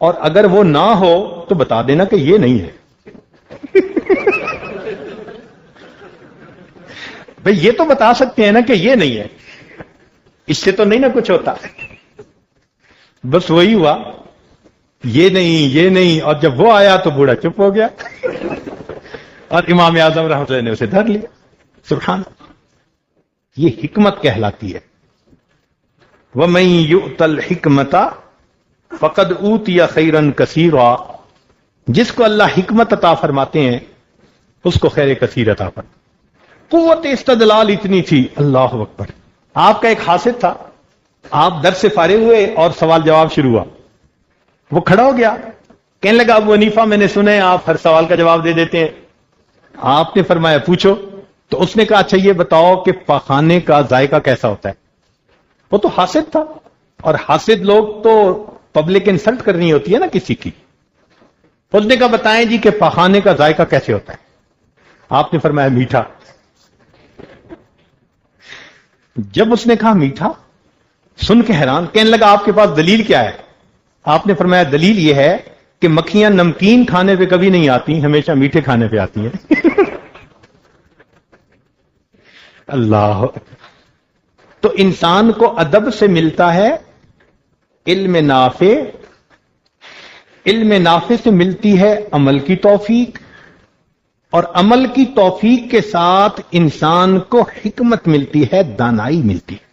اور اگر وہ نہ ہو تو بتا دینا کہ یہ نہیں ہے۔ بھئی یہ تو بتا سکتے ہیں نا کہ یہ نہیں ہے، اس سے تو نہیں نا کچھ ہوتا۔ بس وہی ہوا، یہ نہیں یہ نہیں، اور جب وہ آیا تو بوڑھا چپ ہو گیا اور امام اعظم رحمۃ اللہ نے اسے دھر لیا۔ سبحان اللہ، یہ حکمت کہلاتی ہے۔ وَمَن يُؤْتَ الْحِكْمَةَ فَقَدْ أُوتِيَ خَيْرًا كَثِيرًا، جس کو اللہ حکمت عطا فرماتے ہیں اس کو خیر کثیر عطا فرماتے۔ قوت استدلال اتنی تھی، اللہ اکبر۔ آپ کا ایک حاسد تھا، آپ درس سے فارغ ہوئے اور سوال جواب شروع ہوا، وہ کھڑا ہو گیا، کہنے لگا ابو حنیفہ میں نے سنا ہے آپ ہر سوال کا جواب دے دیتے ہیں۔ آپ نے فرمایا پوچھو، تو اس نے کہا اچھا یہ بتاؤ کہ پاخانے کا ذائقہ کیسا ہوتا ہے؟ وہ تو حاسد تھا، اور حاسد لوگ تو پبلک انسلٹ کرنی ہوتی ہے نا کسی کی۔ اس نے کہا بتائیں جی کہ پاخانے کا ذائقہ کیسے ہوتا ہے؟ آپ نے فرمایا میٹھا۔ جب اس نے کہا میٹھا، سن کے حیران، کہنے لگا آپ کے پاس دلیل کیا ہے؟ آپ نے فرمایا دلیل یہ ہے کہ مکھیاں نمکین کھانے پہ کبھی نہیں آتی، ہمیشہ میٹھے کھانے پہ آتی ہیں۔ اللہ، تو انسان کو ادب سے ملتا ہے علم نافع، علم نافع سے ملتی ہے عمل کی توفیق، اور عمل کی توفیق کے ساتھ انسان کو حکمت ملتی ہے، دانائی ملتی ہے۔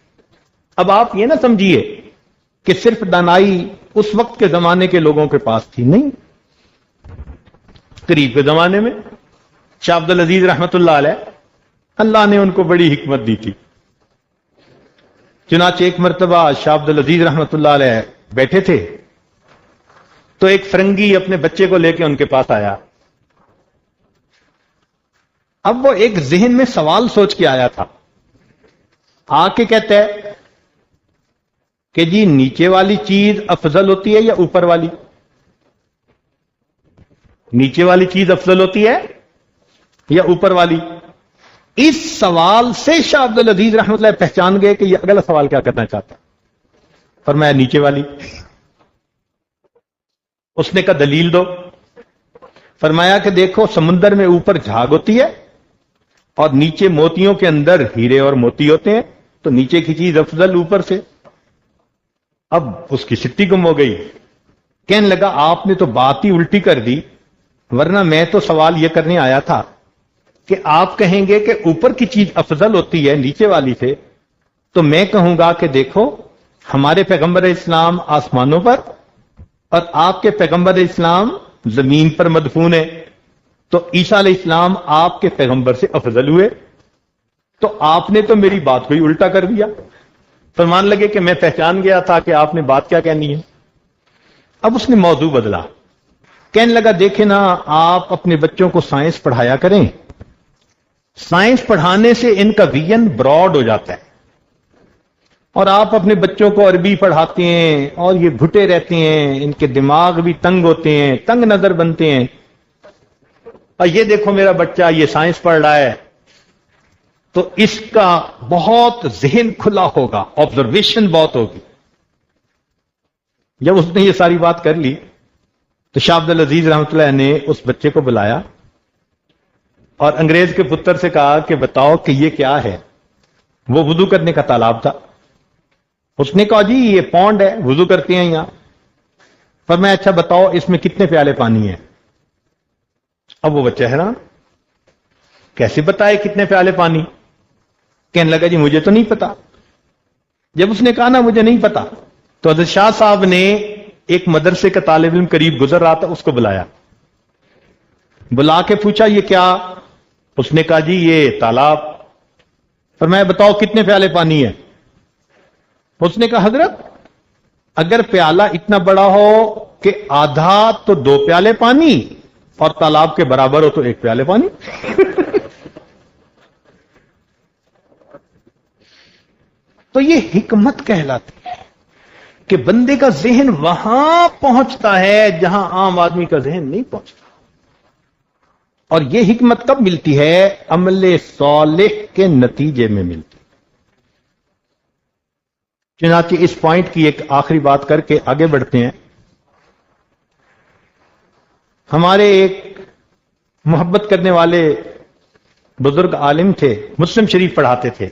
اب آپ یہ نہ سمجھیے کہ صرف دانائی اس وقت کے زمانے کے لوگوں کے پاس تھی، نہیں، قریب کے زمانے میں شاہ عبد العزیز رحمت اللہ علیہ، اللہ نے ان کو بڑی حکمت دی تھی۔ چنانچہ ایک مرتبہ شاہ عبد العزیز رحمت اللہ علیہ بیٹھے تھے تو ایک فرنگی اپنے بچے کو لے کے ان کے پاس آیا۔ اب وہ ایک ذہن میں سوال سوچ کے آیا تھا، آ کے کہتا ہے کہ جی نیچے والی چیز افضل ہوتی ہے یا اوپر والی؟ نیچے والی چیز افضل ہوتی ہے یا اوپر والی؟ اس سوال سے شاہ عبد العزیز رحمۃ اللہ پہچان گئے کہ یہ اگلا سوال کیا کرنا چاہتا ہے۔ فرمایا نیچے والی۔ اس نے کہا دلیل دو۔ فرمایا کہ دیکھو سمندر میں اوپر جھاگ ہوتی ہے اور نیچے موتیوں کے اندر ہیرے اور موتی ہوتے ہیں، تو نیچے کی چیز افضل اوپر سے۔ اب اس کی سٹی گم ہو گئی، کہنے لگا آپ نے تو بات ہی الٹی کر دی، ورنہ میں تو سوال یہ کرنے آیا تھا کہ آپ کہیں گے کہ اوپر کی چیز افضل ہوتی ہے نیچے والی سے، تو میں کہوں گا کہ دیکھو ہمارے پیغمبر اسلام آسمانوں پر اور آپ کے پیغمبر اسلام زمین پر مدفون ہے، تو عیسیٰ علیہ السلام آپ کے پیغمبر سے افضل ہوئے، تو آپ نے تو میری بات کو ہی الٹا کر دیا۔ فرمان لگے کہ میں پہچان گیا تھا کہ آپ نے بات کیا کہنی ہے۔ اب اس نے موضوع بدلا، کہنے لگا دیکھیں نا آپ اپنے بچوں کو سائنس پڑھایا کریں، سائنس پڑھانے سے ان کا ویژن براڈ ہو جاتا ہے، اور آپ اپنے بچوں کو عربی پڑھاتے ہیں اور یہ گھٹے رہتے ہیں، ان کے دماغ بھی تنگ ہوتے ہیں، تنگ نظر بنتے ہیں، اور یہ دیکھو میرا بچہ یہ سائنس پڑھ رہا ہے تو اس کا بہت ذہن کھلا ہوگا، آبزرویشن بہت ہوگی۔ جب اس نے یہ ساری بات کر لی تو شاہ عبد العزیز رحمۃ اللہ نے اس بچے کو بلایا اور انگریز کے پتر سے کہا کہ بتاؤ کہ یہ کیا ہے؟ وہ وضو کرنے کا تالاب تھا۔ اس نے کہا جی یہ پونڈ ہے، وضو کرتے ہیں یہاں۔ فرمایا اچھا بتاؤ اس میں کتنے پیالے پانی ہیں؟ اب وہ بچہ ہے نا، کیسے بتائے کتنے پیالے پانی؟ کہنے لگا جی مجھے تو نہیں پتا۔ جب اس نے کہا نا مجھے نہیں پتا، تو حضرت شاہ صاحب نے ایک مدرسے کا طالب علم قریب گزر رہا تھا، اس کو بلایا، بلا کے پوچھا یہ کیا؟ اس نے کہا جی یہ تالاب۔ فرمایا بتاؤ کتنے پیالے پانی ہے؟ اس نے کہا حضرت اگر پیالہ اتنا بڑا ہو کہ آدھا تو 2 پیالے پانی اور تالاب کے برابر ہو تو 1 پیالے پانی۔ تو یہ حکمت کہلاتی ہے کہ بندے کا ذہن وہاں پہنچتا ہے جہاں عام آدمی کا ذہن نہیں پہنچتا۔ اور یہ حکمت کب ملتی ہے؟ عمل صالح کے نتیجے میں ملتی ہے۔ چنانچہ اس پوائنٹ کی ایک آخری بات کر کے آگے بڑھتے ہیں. ہمارے ایک محبت کرنے والے بزرگ عالم تھے، مسلم شریف پڑھاتے تھے.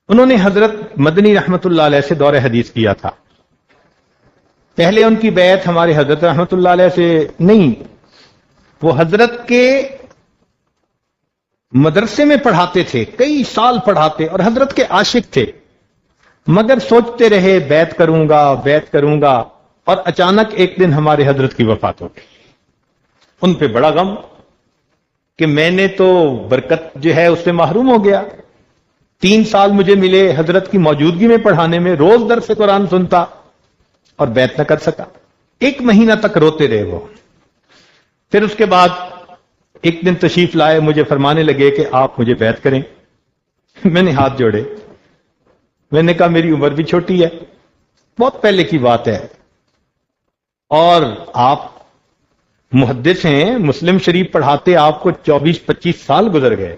انہوں نے حضرت مدنی رحمت اللہ علیہ سے دور حدیث کیا تھا. پہلے ان کی بیعت ہمارے حضرت رحمت اللہ علیہ سے نہیں، وہ حضرت کے مدرسے میں پڑھاتے تھے، کئی سال پڑھاتے اور حضرت کے عاشق تھے، مگر سوچتے رہے بیعت کروں گا اور اچانک ایک دن ہمارے حضرت کی وفات ہو گئی. ان پہ بڑا غم کہ میں نے تو برکت جو ہے اس سے محروم ہو گیا. 3 سال مجھے ملے حضرت کی موجودگی میں پڑھانے میں، روز درس قرآن سنتا اور بیعت نہ کر سکا. 1 مہینہ تک روتے رہے وہ. پھر اس کے بعد ایک دن تشریف لائے، مجھے فرمانے لگے کہ آپ مجھے بیعت کریں. میں نے ہاتھ جوڑے، میں نے کہا میری عمر بھی چھوٹی ہے، بہت پہلے کی بات ہے، اور آپ محدث ہیں، مسلم شریف پڑھاتے آپ کو 24-25 سال گزر گئے،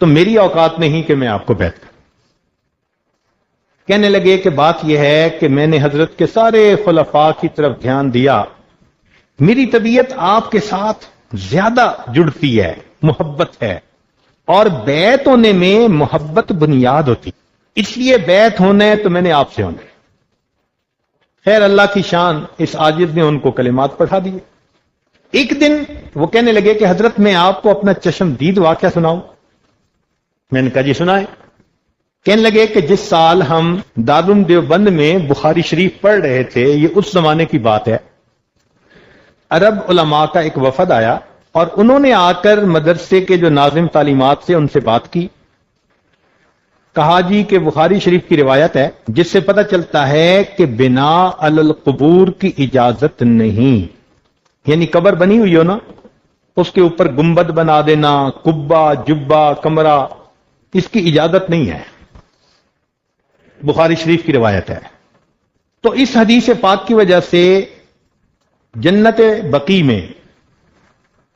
تو میری اوقات نہیں کہ میں آپ کو بیعت کروں. کہنے لگے کہ بات یہ ہے کہ میں نے حضرت کے سارے خلفاء کی طرف دھیان دیا، میری طبیعت آپ کے ساتھ زیادہ جڑتی ہے، محبت ہے، اور بیعت ہونے میں محبت بنیاد ہوتی، اس لیے بیعت ہونا ہے تو میں نے آپ سے ہونا ہے. خیر اللہ کی شان، اس عاجز نے ان کو کلمات پڑھا دیے. ایک دن وہ کہنے لگے کہ حضرت میں آپ کو اپنا چشمدید واقعہ سناؤں. میں نے کہا جی سنائیں. کہنے لگے کہ جس سال ہم دارالعلوم دیوبند میں بخاری شریف پڑھ رہے تھے، یہ اس زمانے کی بات ہے، عرب علماء کا ایک وفد آیا اور انہوں نے آ کر مدرسے کے جو ناظم تعلیمات سے ان سے بات کی. کہا جی کہ بخاری شریف کی روایت ہے جس سے پتہ چلتا ہے کہ بنا علی القبور کی اجازت نہیں، یعنی قبر بنی ہوئی ہو نا، اس کے اوپر گنبد بنا دینا، قبہ جبہ کمرہ، اس کی اجازت نہیں ہے. بخاری شریف کی روایت ہے. تو اس حدیث پاک کی وجہ سے جنت بقی میں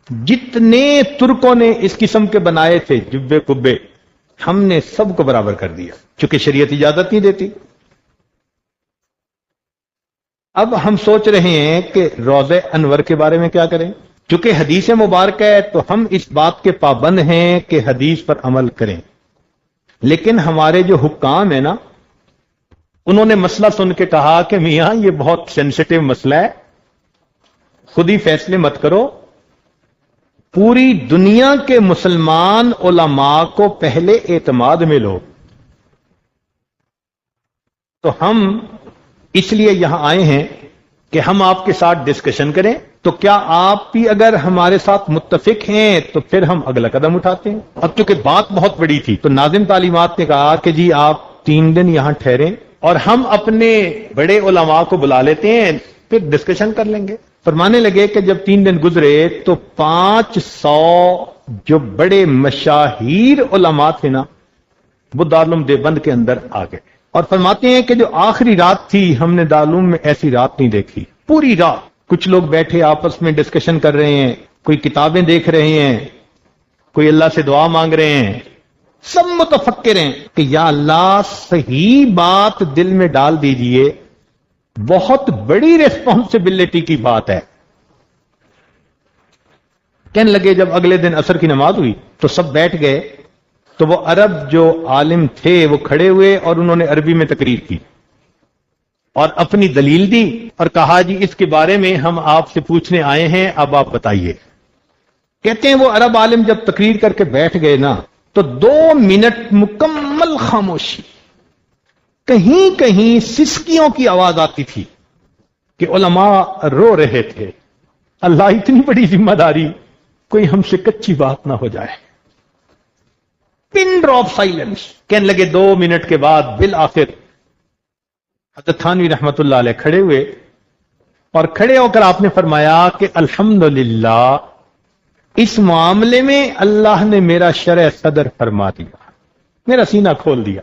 جتنے ترکوں نے اس قسم کے بنائے تھے جبے قبے، ہم نے سب کو برابر کر دیا، چونکہ شریعت اجازت نہیں دیتی. اب ہم سوچ رہے ہیں کہ روضہ انور کے بارے میں کیا کریں. چونکہ حدیث مبارکہ ہے تو ہم اس بات کے پابند ہیں کہ حدیث پر عمل کریں، لیکن ہمارے جو حکام ہیں نا، انہوں نے مسئلہ سن کے کہا کہ میاں یہ بہت سینسیٹیو مسئلہ ہے، خود ہی فیصلے مت کرو، پوری دنیا کے مسلمان علماء کو پہلے اعتماد میں لو. تو ہم اس لیے یہاں آئے ہیں کہ ہم آپ کے ساتھ ڈسکشن کریں. تو کیا آپ بھی اگر ہمارے ساتھ متفق ہیں تو پھر ہم اگلا قدم اٹھاتے ہیں. اب چونکہ بات بہت بڑی تھی تو ناظم تعلیمات نے کہا کہ جی آپ 3 دن یہاں ٹھہریں اور ہم اپنے بڑے علماء کو بلا لیتے ہیں، پھر ڈسکشن کر لیں گے. فرمانے لگے کہ جب 3 دن گزرے تو 500 جو بڑے مشاہیر علماء تھے نا، وہ دارالعلوم دیوبند کے اندر آ گئے. اور فرماتے ہیں کہ جو آخری رات تھی، ہم نے دارالعلوم میں ایسی رات نہیں دیکھی. پوری رات کچھ لوگ بیٹھے آپس میں ڈسکشن کر رہے ہیں، کوئی کتابیں دیکھ رہے ہیں، کوئی اللہ سے دعا مانگ رہے ہیں، سب متفکر ہیں کہ یا اللہ صحیح بات دل میں ڈال دیجئے، بہت بڑی ریسپانسبلٹی کی بات ہے. کہنے لگے جب اگلے دن عصر کی نماز ہوئی تو سب بیٹھ گئے، تو وہ عرب جو عالم تھے وہ کھڑے ہوئے اور انہوں نے عربی میں تقریر کی اور اپنی دلیل دی اور کہا جی اس کے بارے میں ہم آپ سے پوچھنے آئے ہیں، اب آپ بتائیے. کہتے ہیں وہ عرب عالم جب تقریر کر کے بیٹھ گئے نا تو 2 منٹ مکمل خاموشی، کہیں کہیں سسکیوں کی آواز آتی تھی کہ علماء رو رہے تھے. اللہ اتنی بڑی ذمہ داری، کوئی ہم سے کچی بات نہ ہو جائے. Pin drop silence. کہنے لگے 2 منٹ کے بعد بالآخر حضرت تھانوی رحمت اللہ علیہ کھڑے ہوئے اور کھڑے ہو کر آپ نے فرمایا کہ الحمدللہ اس معاملے میں اللہ نے میرا شرع صدر فرما دیا، میرا سینہ کھول دیا.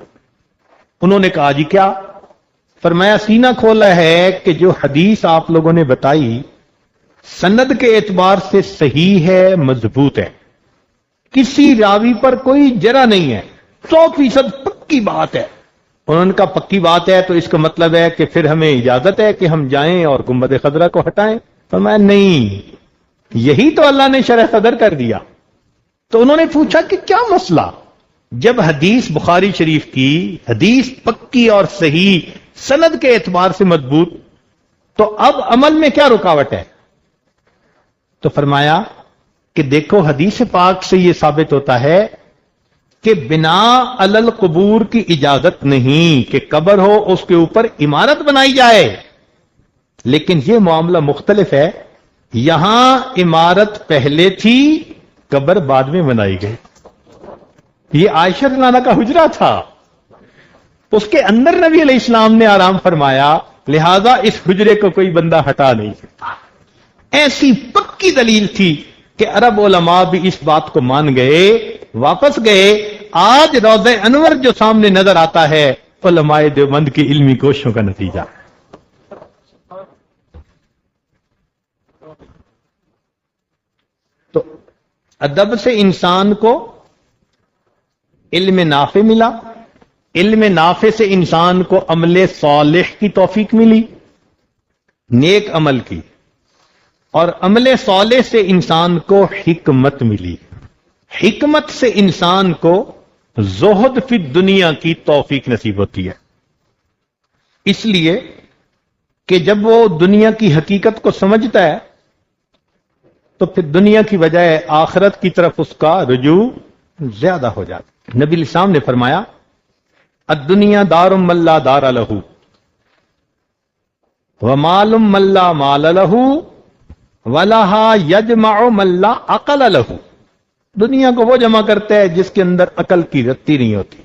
انہوں نے کہا جی کیا؟ فرمایا سینہ کھولا ہے کہ جو حدیث آپ لوگوں نے بتائی سند کے اعتبار سے صحیح ہے، مضبوط ہے، کسی راوی پر کوئی جرح نہیں ہے، 100% پکی بات ہے۔ انہوں نے کہا پکی بات ہے تو اس کا مطلب ہے کہ پھر ہمیں اجازت ہے کہ ہم جائیں اور گنبد خضرا کو ہٹائیں؟ فرمایا نہیں، یہی تو اللہ نے شرح صدر کر دیا۔ تو انہوں نے پوچھا کہ کیا مسئلہ؟ جب حدیث بخاری شریف کی حدیث پکی اور صحیح سند کے اعتبار سے مضبوط، تو اب عمل میں کیا رکاوٹ ہے؟ تو فرمایا کہ دیکھو حدیث پاک سے یہ ثابت ہوتا ہے کہ بنا علی القبور کی اجازت نہیں کہ قبر ہو اس کے اوپر عمارت بنائی جائے، لیکن یہ معاملہ مختلف ہے، یہاں عمارت پہلے تھی، قبر بعد میں بنائی گئی۔ یہ عائشہ رضی اللہ عنہا کا حجرہ تھا، اس کے اندر نبی علیہ السلام نے آرام فرمایا، لہذا اس حجرے کو کوئی بندہ ہٹا نہیں سکتا۔ ایسی پکی دلیل تھی کہ عرب علماء بھی اس بات کو مان گئے، واپس گئے۔ آج روضہ انور جو سامنے نظر آتا ہے علماء دیوبند کی علمی کوششوں کا نتیجہ ہے۔ تو ادب سے انسان کو علم نافع ملا، علم نافع سے انسان کو عمل صالح کی توفیق ملی، نیک عمل کی، اور عمل صالح سے انسان کو حکمت ملی، حکمت سے انسان کو زہد فی دنیا کی توفیق نصیب ہوتی ہے۔ اس لیے کہ جب وہ دنیا کی حقیقت کو سمجھتا ہے تو پھر دنیا کی بجائے آخرت کی طرف اس کا رجوع زیادہ ہو جاتا ہے۔ نبی علیہ السلام نے فرمایا الدنیا دار من لا دار لہ ومال من لا مال لہ وَلَهَا يَجْمَعُ مَن لَا عَقَلَ لَهُ، دنیا کو وہ جمع کرتا ہے جس کے اندر عقل کی رتی نہیں ہوتی۔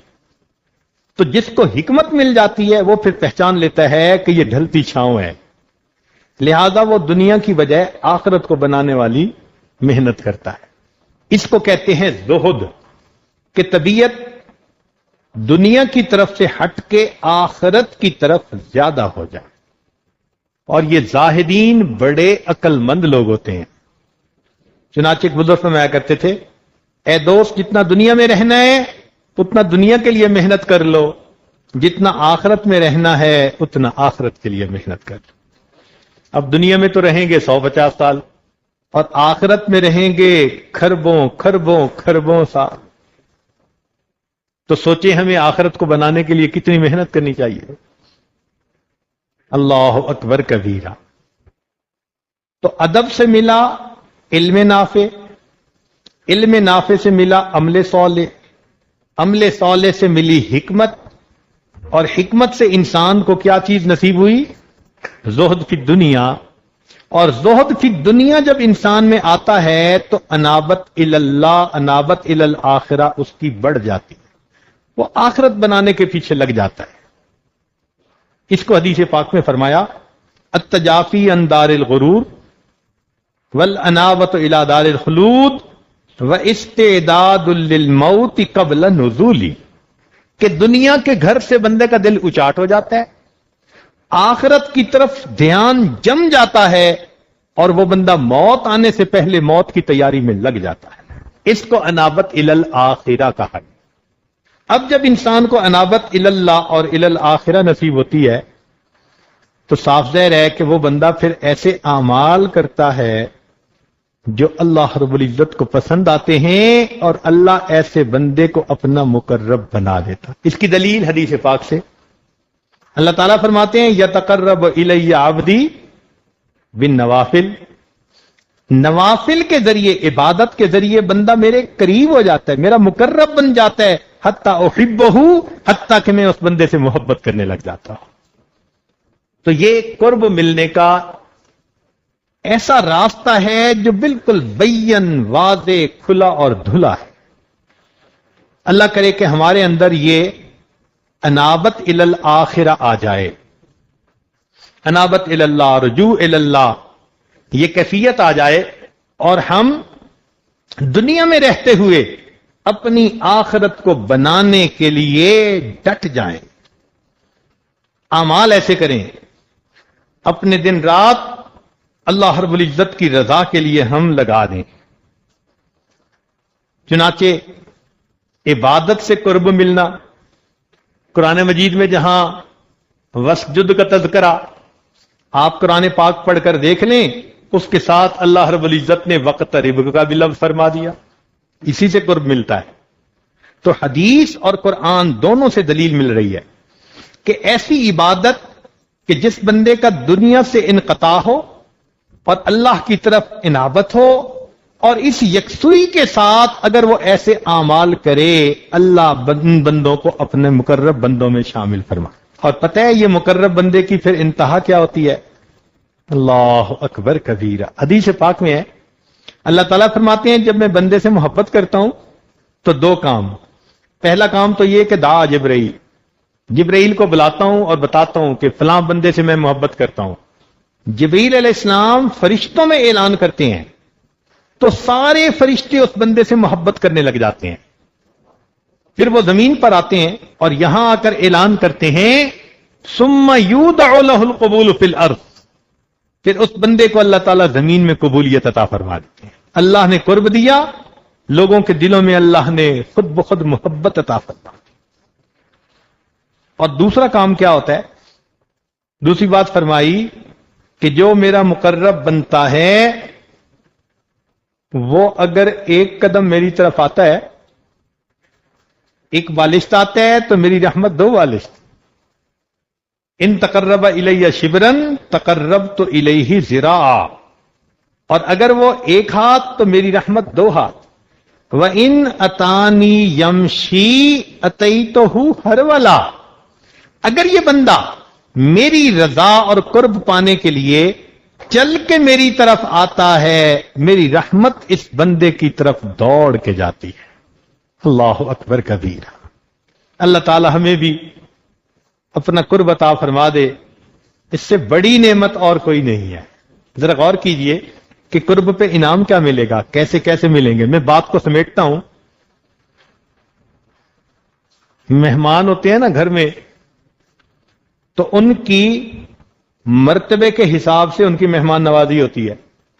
تو جس کو حکمت مل جاتی ہے وہ پھر پہچان لیتا ہے کہ یہ ڈھلتی چھاؤں ہے، لہذا وہ دنیا کی بجائے آخرت کو بنانے والی محنت کرتا ہے۔ اس کو کہتے ہیں زہد، کہ طبیعت دنیا کی طرف سے ہٹ کے آخرت کی طرف زیادہ ہو جائے۔ اور یہ زاہدین بڑے عقل مند لوگ ہوتے ہیں۔ چنانچہ ایک بزرگ فرمایا کرتے تھے، اے دوست جتنا دنیا میں رہنا ہے اتنا دنیا کے لیے محنت کر لو، جتنا آخرت میں رہنا ہے اتنا آخرت کے لیے محنت کر لو۔ اب دنیا میں تو رہیں گے 150 سال اور آخرت میں رہیں گے کھربوں کھربوں کھربوں سال، تو سوچیں ہمیں آخرت کو بنانے کے لیے کتنی محنت کرنی چاہیے۔ اللہ اکبر کبیرہ۔ تو ادب سے ملا علم نافع، علم نافع سے ملا عمل صالح، عمل صالح سے ملی حکمت، اور حکمت سے انسان کو کیا چیز نصیب ہوئی؟ زہد فی دنیا۔ اور زہد فی دنیا جب انسان میں آتا ہے تو انابت اللہ، انابت الآخرہ اس کی بڑھ جاتی ہے، وہ آخرت بنانے کے پیچھے لگ جاتا ہے۔ اس کو حدیث پاک میں فرمایا التجافی عن دار الغرور والانابۃ الی دار الخلود واستعداد للموت قبل نزولی، کہ دنیا کے گھر سے بندے کا دل اچاٹ ہو جاتا ہے، آخرت کی طرف دھیان جم جاتا ہے، اور وہ بندہ موت آنے سے پہلے موت کی تیاری میں لگ جاتا ہے۔ اس کو انابت الی الآخرہ کہا ہے۔ اب جب انسان کو انابت الی اللہ اور الی الآخرہ نصیب ہوتی ہے تو صاف ظاہر ہے کہ وہ بندہ پھر ایسے اعمال کرتا ہے جو اللہ رب العزت کو پسند آتے ہیں، اور اللہ ایسے بندے کو اپنا مقرب بنا دیتا۔ اس کی دلیل حدیث پاک سے اللہ تعالیٰ فرماتے ہیں یتقرب الی عبدی بالنوافل، نوافل کے ذریعے، عبادت کے ذریعے بندہ میرے قریب ہو جاتا ہے، میرا مقرب بن جاتا ہے، حتی احبہ، حتی کہ میں اس بندے سے محبت کرنے لگ جاتا ہوں۔ تو یہ قرب ملنے کا ایسا راستہ ہے جو بالکل بین، واضح، کھلا اور دھلا ہے۔ اللہ کرے کہ ہمارے اندر یہ انابت الی الآخرہ آ جائے، انابت الی اللہ، رجوع الی اللہ، یہ کیفیت آ جائے، اور ہم دنیا میں رہتے ہوئے اپنی آخرت کو بنانے کے لیے ڈٹ جائیں، اعمال ایسے کریں، اپنے دن رات اللہ رب العزت کی رضا کے لیے ہم لگا دیں۔ چنانچہ عبادت سے قرب ملنا، قرآن مجید میں جہاں وسجد کا تذکرہ آپ قرآن پاک پڑھ کر دیکھ لیں، اس کے ساتھ اللہ رب العزت نے وقترب کا بھی لفظ فرما دیا، اسی سے قرب ملتا ہے۔ تو حدیث اور قرآن دونوں سے دلیل مل رہی ہے کہ ایسی عبادت کہ جس بندے کا دنیا سے انقطاع ہو اور اللہ کی طرف انابت ہو، اور اس یکسوئی کے ساتھ اگر وہ ایسے اعمال کرے، اللہ بندوں کو اپنے مقرب بندوں میں شامل فرما۔ اور پتہ ہے یہ مقرب بندے کی پھر انتہا کیا ہوتی ہے؟ اللہ اکبر کبیرہ۔ حدیث پاک میں ہے اللہ تعالیٰ فرماتے ہیں جب میں بندے سے محبت کرتا ہوں تو دو کام، پہلا کام تو یہ کہ دعا جبرائیل کو بلاتا ہوں اور بتاتا ہوں کہ فلاں بندے سے میں محبت کرتا ہوں۔ جبرائیل علیہ السلام فرشتوں میں اعلان کرتے ہیں تو سارے فرشتے اس بندے سے محبت کرنے لگ جاتے ہیں، پھر وہ زمین پر آتے ہیں اور یہاں آ کر اعلان کرتے ہیں ثم یودع له القبول فی الارض، پھر اس بندے کو اللہ تعالیٰ زمین میں قبولیت عطا فرما دیتے ہیں۔ اللہ نے قرب دیا، لوگوں کے دلوں میں اللہ نے خود بخود محبت عطا فرما دی۔ اور دوسرا کام کیا ہوتا ہے؟ دوسری بات فرمائی کہ جو میرا مقرب بنتا ہے وہ اگر ایک قدم میری طرف آتا ہے، ایک بالشت آتا ہے تو میری رحمت دو بالشت، ان تقرب الیہ شبرن تقربت الیہ ذراعا، اور اگر وہ ایک ہاتھ تو میری رحمت دو ہاتھ، وَإِنْ أَتَانِي يَمْشِي أَتَيْتُهُ ہرولا، اگر یہ بندہ میری رضا اور قرب پانے کے لیے چل کے میری طرف آتا ہے، میری رحمت اس بندے کی طرف دوڑ کے جاتی ہے۔ اللہ اکبر کبیر۔ اللہ تعالی ہمیں بھی اپنا قرب عطا فرما دے، اس سے بڑی نعمت اور کوئی نہیں ہے۔ ذرا غور کیجئے کہ قرب پہ انعام کیا ملے گا، کیسے کیسے ملیں گے۔ میں بات کو سمیٹتا ہوں۔ مہمان ہوتے ہیں نا گھر میں، تو ان کی مرتبے کے حساب سے ان کی مہمان نوازی ہوتی ہے۔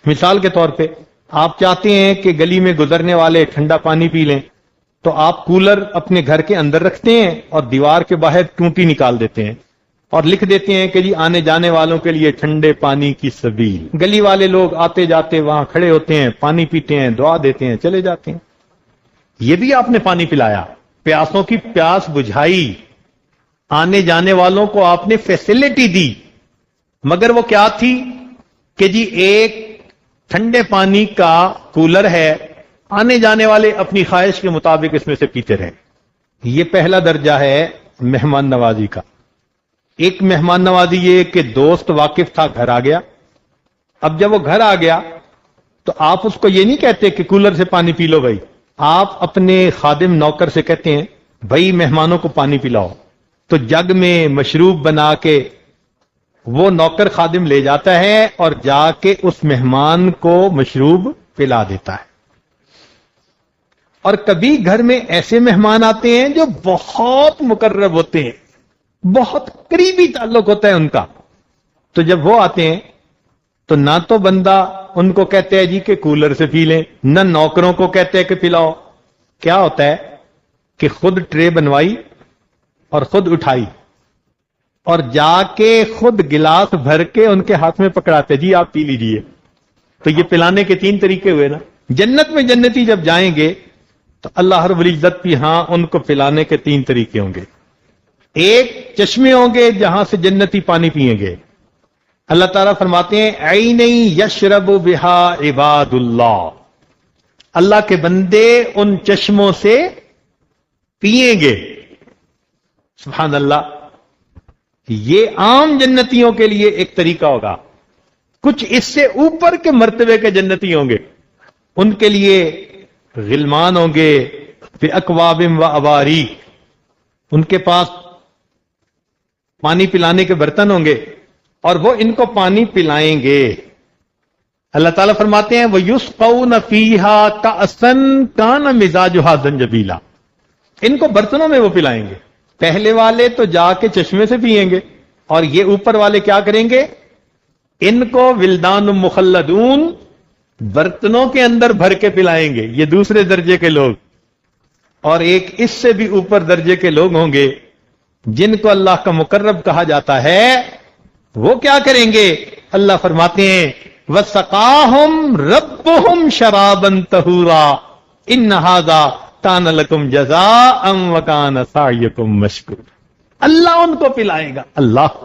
مثال کے طور پہ آپ چاہتے ہیں کہ گلی میں گزرنے والے ٹھنڈا پانی پی لیں، تو آپ کولر اپنے گھر کے اندر رکھتے ہیں اور دیوار کے باہر ٹونٹی نکال دیتے ہیں اور لکھ دیتے ہیں کہ جی آنے جانے والوں کے لیے ٹھنڈے پانی کی سبیل۔ گلی والے لوگ آتے جاتے وہاں کھڑے ہوتے ہیں، پانی پیتے ہیں، دعا دیتے ہیں، چلے جاتے ہیں۔ یہ بھی آپ نے پانی پلایا، پیاسوں کی پیاس بجھائی، آنے جانے والوں کو آپ نے فیسلٹی دی، مگر وہ کیا تھی کہ جی ایک ٹھنڈے پانی کا کولر ہے، آنے جانے والے اپنی خواہش کے مطابق اس میں سے پیتے رہے۔ یہ پہلا درجہ ہے مہمان نوازی کا۔ ایک مہمان نوازی یہ کہ دوست واقف تھا، گھر آ گیا۔ اب جب وہ گھر آ گیا تو آپ اس کو یہ نہیں کہتے کہ کولر سے پانی پی لو بھائی، آپ اپنے خادم نوکر سے کہتے ہیں بھائی مہمانوں کو پانی پلاؤ، تو جگ میں مشروب بنا کے وہ نوکر خادم لے جاتا ہے اور جا کے اس مہمان کو مشروب پلا دیتا ہے۔ اور کبھی گھر میں ایسے مہمان آتے ہیں جو بہت مقرب ہوتے ہیں، بہت قریبی تعلق ہوتا ہے ان کا، تو جب وہ آتے ہیں تو نہ تو بندہ ان کو کہتے ہیں جی کہ کولر سے پی لیں، نہ نوکروں کو کہتے ہیں کہ پلاؤ۔ کیا ہوتا ہے کہ خود ٹرے بنوائی اور خود اٹھائی اور جا کے خود گلاس بھر کے ان کے ہاتھ میں پکڑاتے جی آپ پی لیجئے۔ تو یہ پلانے کے تین طریقے ہوئے نا۔ جنت میں جنتی جب جائیں گے تو اللہ رب العزت بھی ہاں ان کو پلانے کے تین طریقے ہوں گے۔ ایک چشمے ہوں گے جہاں سے جنتی پانی پیئیں گے۔ اللہ تعالیٰ فرماتے ہیں عین یشرب بہا عباد اللہ، اللہ کے بندے ان چشموں سے پیئیں گے۔ سبحان اللہ۔ یہ عام جنتیوں کے لیے ایک طریقہ ہوگا، کچھ اس سے اوپر کے مرتبے کے جنتی ہوں گے، ان کے لیے غلمان ہوں گے بِأَكْوَابٍ وَأَبَارِيقٍ، ان کے پاس پانی پلانے کے برتن ہوں گے اور وہ ان کو پانی پلائیں گے۔ اللہ تعالیٰ فرماتے ہیں وَيُسْقَوْنَ فِيهَا كَأْسًا كَانَ مِزَاجُهَا زَنْجَبِيلًا، ان کو برتنوں میں وہ پلائیں گے۔ پہلے والے تو جا کے چشمے سے پئیں گے اور یہ اوپر والے کیا کریں گے؟ ان کو ولدان مخلدون برتنوں کے اندر بھر کے پلائیں گے۔ یہ دوسرے درجے کے لوگ۔ اور ایک اس سے بھی اوپر درجے کے لوگ ہوں گے جن کو اللہ کا مقرب کہا جاتا ہے. وہ کیا کریں گے؟ اللہ فرماتے ہیں وَسَقَاهُمْ رَبُّهُمْ شَرَابًا طَهُورًا إِنَّ هَذَا كَانَ لَكُمْ جَزَاءً وَكَانَ سَعْيُكُمْ مَشْكُورًا. اللہ ان کو پلائے گا. اللہ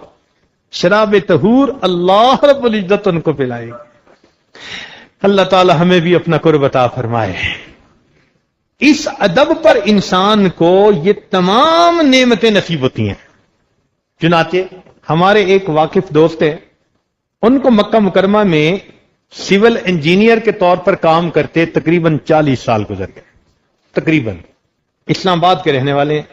شراب طہور اللہ رب العزت ان کو پلائے گا. اللہ تعالی ہمیں بھی اپنا قرب عطا فرمائے. اس ادب پر انسان کو یہ تمام نعمتیں نصیب ہوتی ہیں. چنانچہ ہمارے ایک واقف دوست ہیں، ان کو مکہ مکرمہ میں سول انجینئر کے طور پر کام کرتے تقریباً 40 سال گزر گئے. تقریباً اسلام آباد کے رہنے والے ہیں.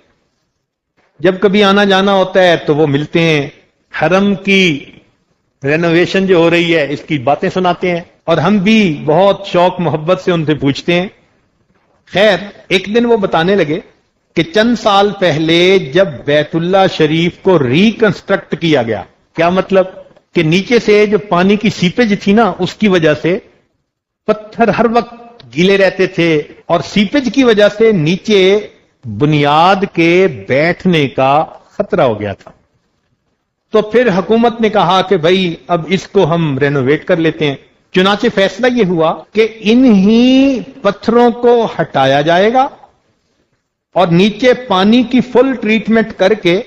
جب کبھی آنا جانا ہوتا ہے تو وہ ملتے ہیں، حرم کی رینوویشن جو ہو رہی ہے اس کی باتیں سناتے ہیں، اور ہم بھی بہت شوق محبت سے ان سے پوچھتے ہیں. خیر ایک دن وہ بتانے لگے کہ چند سال پہلے جب بیت اللہ شریف کو ریکنسٹرکٹ کیا گیا، کیا مطلب کہ نیچے سے جو پانی کی سیپیج تھی نا اس کی وجہ سے پتھر ہر وقت گیلے رہتے تھے، اور سیپیج کی وجہ سے نیچے بنیاد کے بیٹھنے کا خطرہ ہو گیا تھا. تو پھر حکومت نے کہا کہ بھائی اب اس کو ہم رینوویٹ کر لیتے ہیں. چنانچہ فیصلہ یہ ہوا کہ انہی پتھروں کو ہٹایا جائے گا اور نیچے پانی کی فل ٹریٹمنٹ کر کے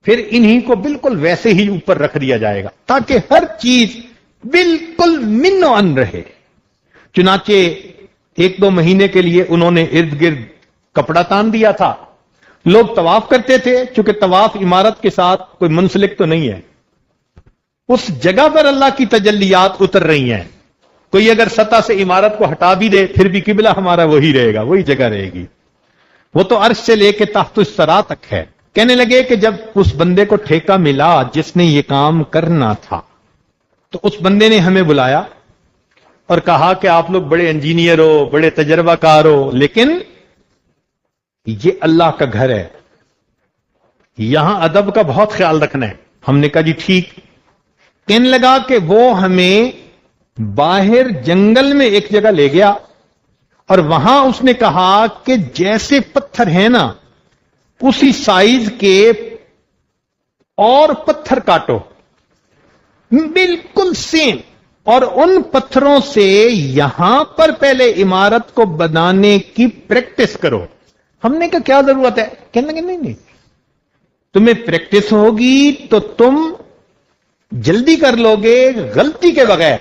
پھر انہی کو بالکل ویسے ہی اوپر رکھ دیا جائے گا تاکہ ہر چیز بالکل من و ان رہے. چنانچہ 1-2 مہینے کے لیے انہوں نے ارد گرد کپڑا تان دیا تھا. لوگ طواف کرتے تھے، چونکہ طواف عمارت کے ساتھ کوئی منسلک تو نہیں ہے. اس جگہ پر اللہ کی تجلیات اتر رہی ہیں. کوئی اگر سطح سے عمارت کو ہٹا بھی دے پھر بھی قبلہ ہمارا وہی رہے گا، وہی جگہ رہے گی. وہ تو عرش سے لے کے تحت الثری تک ہے. کہنے لگے کہ جب اس بندے کو ٹھیکہ ملا جس نے یہ کام کرنا تھا تو اس بندے نے ہمیں بلایا اور کہا کہ آپ لوگ بڑے انجینئر ہو، بڑے تجربہ کار ہو، لیکن یہ اللہ کا گھر ہے، یہاں ادب کا بہت خیال رکھنا ہے. ہم نے کہا جی ٹھیک. کہنے لگا کہ وہ ہمیں باہر جنگل میں ایک جگہ لے گیا اور وہاں اس نے کہا کہ جیسے پتھر ہیں نا اسی سائز کے اور پتھر کاٹو، بالکل سیم، اور ان پتھروں سے یہاں پر پہلے عمارت کو بنانے کی پریکٹس کرو. ہم نے کہا کیا ضرورت ہے؟ کہنے لگے نہیں تمہیں پریکٹس ہوگی تو تم جلدی کر لو گے غلطی کے بغیر،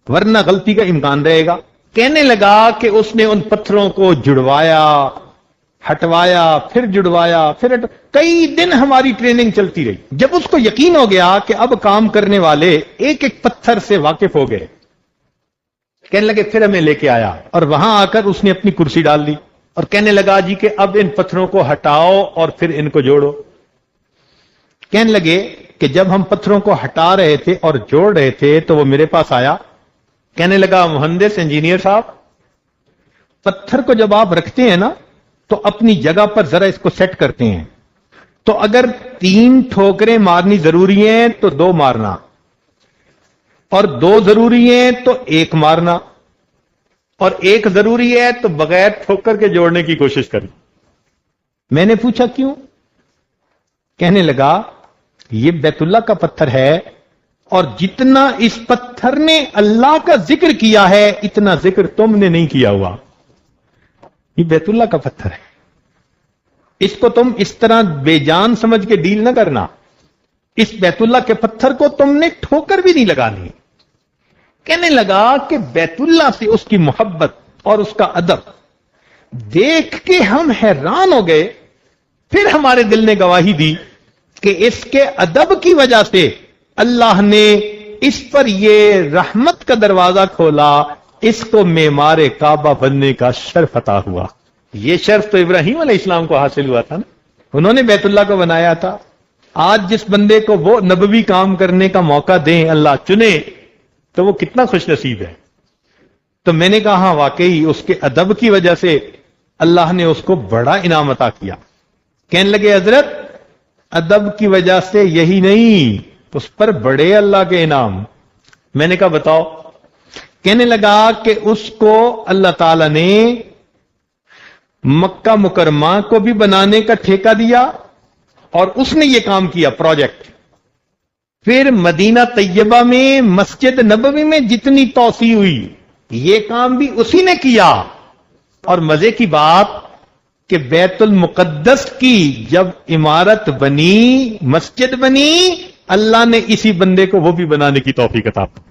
ورنہ غلطی کا امکان رہے گا. کہنے لگا کہ اس نے ان پتھروں کو جڑوایا، ہٹوایا، پھر جڑوایا، پھر کئی دن ہماری ٹریننگ چلتی رہی. جب اس کو یقین ہو گیا کہ اب کام کرنے والے ایک ایک پتھر سے واقف ہو گئے، کہنے لگے پھر ہمیں لے کے آیا اور وہاں آ کر اس نے اپنی کرسی ڈال دی اور کہنے لگا جی کہ اب ان پتھروں کو ہٹاؤ اور پھر ان کو جوڑو. کہنے لگے کہ جب ہم پتھروں کو ہٹا رہے تھے اور جوڑ رہے تھے تو وہ میرے پاس آیا. کہنے لگا مہندس انجینئر صاحب، پتھر کو جب آپ رکھتے ہیں نا تو اپنی جگہ پر ذرا اس کو سیٹ کرتے ہیں، تو اگر 3 ٹھوکریں مارنی ضروری ہیں تو 2 مارنا، اور 2 ضروری ہیں تو 1 مارنا، اور 1 ضروری ہے تو بغیر ٹھوکر کے جوڑنے کی کوشش کریں. میں نے پوچھا کیوں؟ کہنے لگا یہ بیت اللہ کا پتھر ہے اور جتنا اس پتھر نے اللہ کا ذکر کیا ہے اتنا ذکر تم نے نہیں کیا ہوا. یہ بیت اللہ کا پتھر ہے، اس کو تم اس طرح بے جان سمجھ کے ڈیل نہ کرنا. اس بیت اللہ کے پتھر کو تم نے ٹھوکر بھی نہیں لگانی. کہنے لگا کہ بیت اللہ سے اس کی محبت اور اس کا ادب دیکھ کے ہم حیران ہو گئے. پھر ہمارے دل نے گواہی دی کہ اس کے ادب کی وجہ سے اللہ نے اس پر یہ رحمت کا دروازہ کھولا، اس کو معمار کعبہ بننے کا شرف عطا ہوا. یہ شرف تو ابراہیم علیہ السلام کو حاصل ہوا تھا نا، انہوں نے بیت اللہ کو بنایا تھا. آج جس بندے کو وہ نبوی کام کرنے کا موقع دیں، اللہ چنے، تو وہ کتنا خوش نصیب ہے. تو میں نے کہا ہاں واقعی اس کے ادب کی وجہ سے اللہ نے اس کو بڑا انعام عطا کیا. کہنے لگے حضرت ادب کی وجہ سے یہی نہیں، اس پر بڑے اللہ کے انعام. میں نے کہا بتاؤ. کہنے لگا کہ اس کو اللہ تعالی نے مکہ مکرمہ کو بھی بنانے کا ٹھیکہ دیا اور اس نے یہ کام کیا پروجیکٹ. پھر مدینہ طیبہ میں مسجد نبوی میں جتنی توسیع ہوئی یہ کام بھی اسی نے کیا. اور مزے کی بات کہ بیت المقدس کی جب عمارت بنی، مسجد بنی، اللہ نے اسی بندے کو وہ بھی بنانے کی توفیق عطا کی.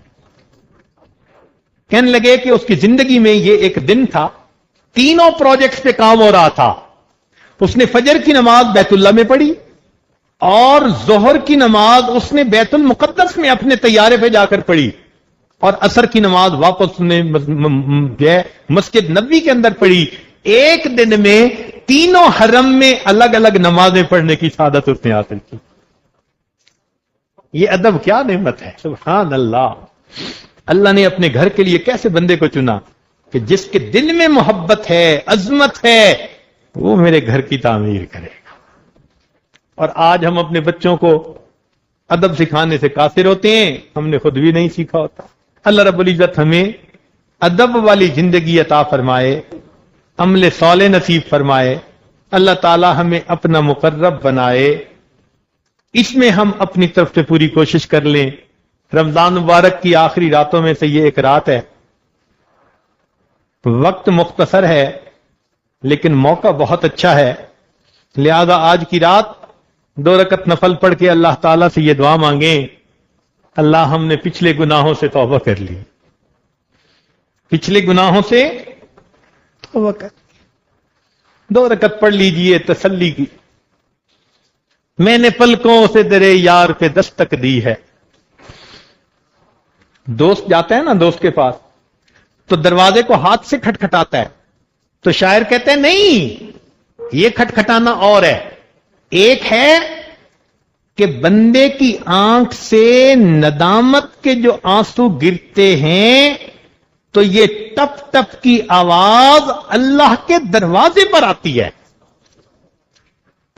کہنے لگے کہ اس کی زندگی میں یہ ایک دن تھا، تینوں پروجیکٹس پہ کام ہو رہا تھا. اس نے فجر کی نماز بیت اللہ میں پڑھی اور ظہر کی نماز اس نے بیت المقدس میں اپنے طیارے پہ جا کر پڑھی، اور عصر کی نماز واپس نے مسجد نبوی کے اندر پڑھی. ایک دن میں تینوں حرم میں الگ الگ نمازیں پڑھنے کی سعادت اس نے حاصل کی. یہ ادب کیا نعمت ہے، سبحان اللہ. اللہ نے اپنے گھر کے لیے کیسے بندے کو چنا کہ جس کے دل میں محبت ہے، عظمت ہے، وہ میرے گھر کی تعمیر کرے گا. اور آج ہم اپنے بچوں کو ادب سکھانے سے قاصر ہوتے ہیں، ہم نے خود بھی نہیں سیکھا ہوتا. اللہ رب العزت ہمیں ادب والی زندگی عطا فرمائے، عمل صالح نصیب فرمائے. اللہ تعالی ہمیں اپنا مقرب بنائے. اس میں ہم اپنی طرف سے پوری کوشش کر لیں. رمضان مبارک کی آخری راتوں میں سے یہ ایک رات ہے. وقت مختصر ہے لیکن موقع بہت اچھا ہے، لہذا آج کی رات 2 رکعت نفل پڑھ کے اللہ تعالیٰ سے یہ دعا مانگیں، اللہ ہم نے پچھلے گناہوں سے توبہ کر لی، پچھلے گناہوں سے توبہ کر لی. 2 رکعت پڑھ لیجئے تسلی کی. میں نے پلکوں سے درے یار پہ دستک دی ہے. دوست جاتا ہے نا دوست کے پاس تو دروازے کو ہاتھ سے کھٹکھٹاتا ہے، تو شاعر کہتے ہیں نہیں، یہ کھٹکھٹانا اور ہے. ایک ہے کہ بندے کی آنکھ سے ندامت کے جو آنسو گرتے ہیں تو یہ ٹپ ٹپ کی آواز اللہ کے دروازے پر آتی ہے.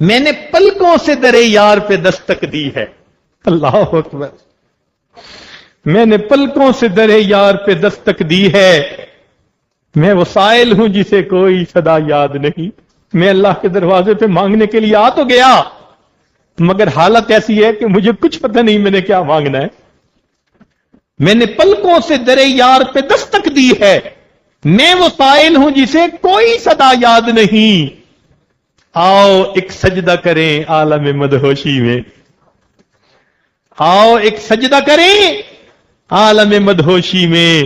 میں نے پلکوں سے درے یار پہ دستک دی ہے. اللہ اکبر. میں نے پلکوں سے درے یار پہ دستک دی ہے. میں وہ سائل ہوں جسے کوئی صدا یاد نہیں. میں اللہ کے دروازے پہ مانگنے کے لیے آ تو گیا مگر حالت ایسی ہے کہ مجھے کچھ پتہ نہیں میں نے کیا مانگنا ہے. میں نے پلکوں سے درے یار پہ دستک دی ہے. میں وہ سائل ہوں جسے کوئی صدا یاد نہیں. آؤ ایک سجدہ کریں عالم مدہوشی میں. آؤ ایک سجدہ کریں عالم مدہوشی میں.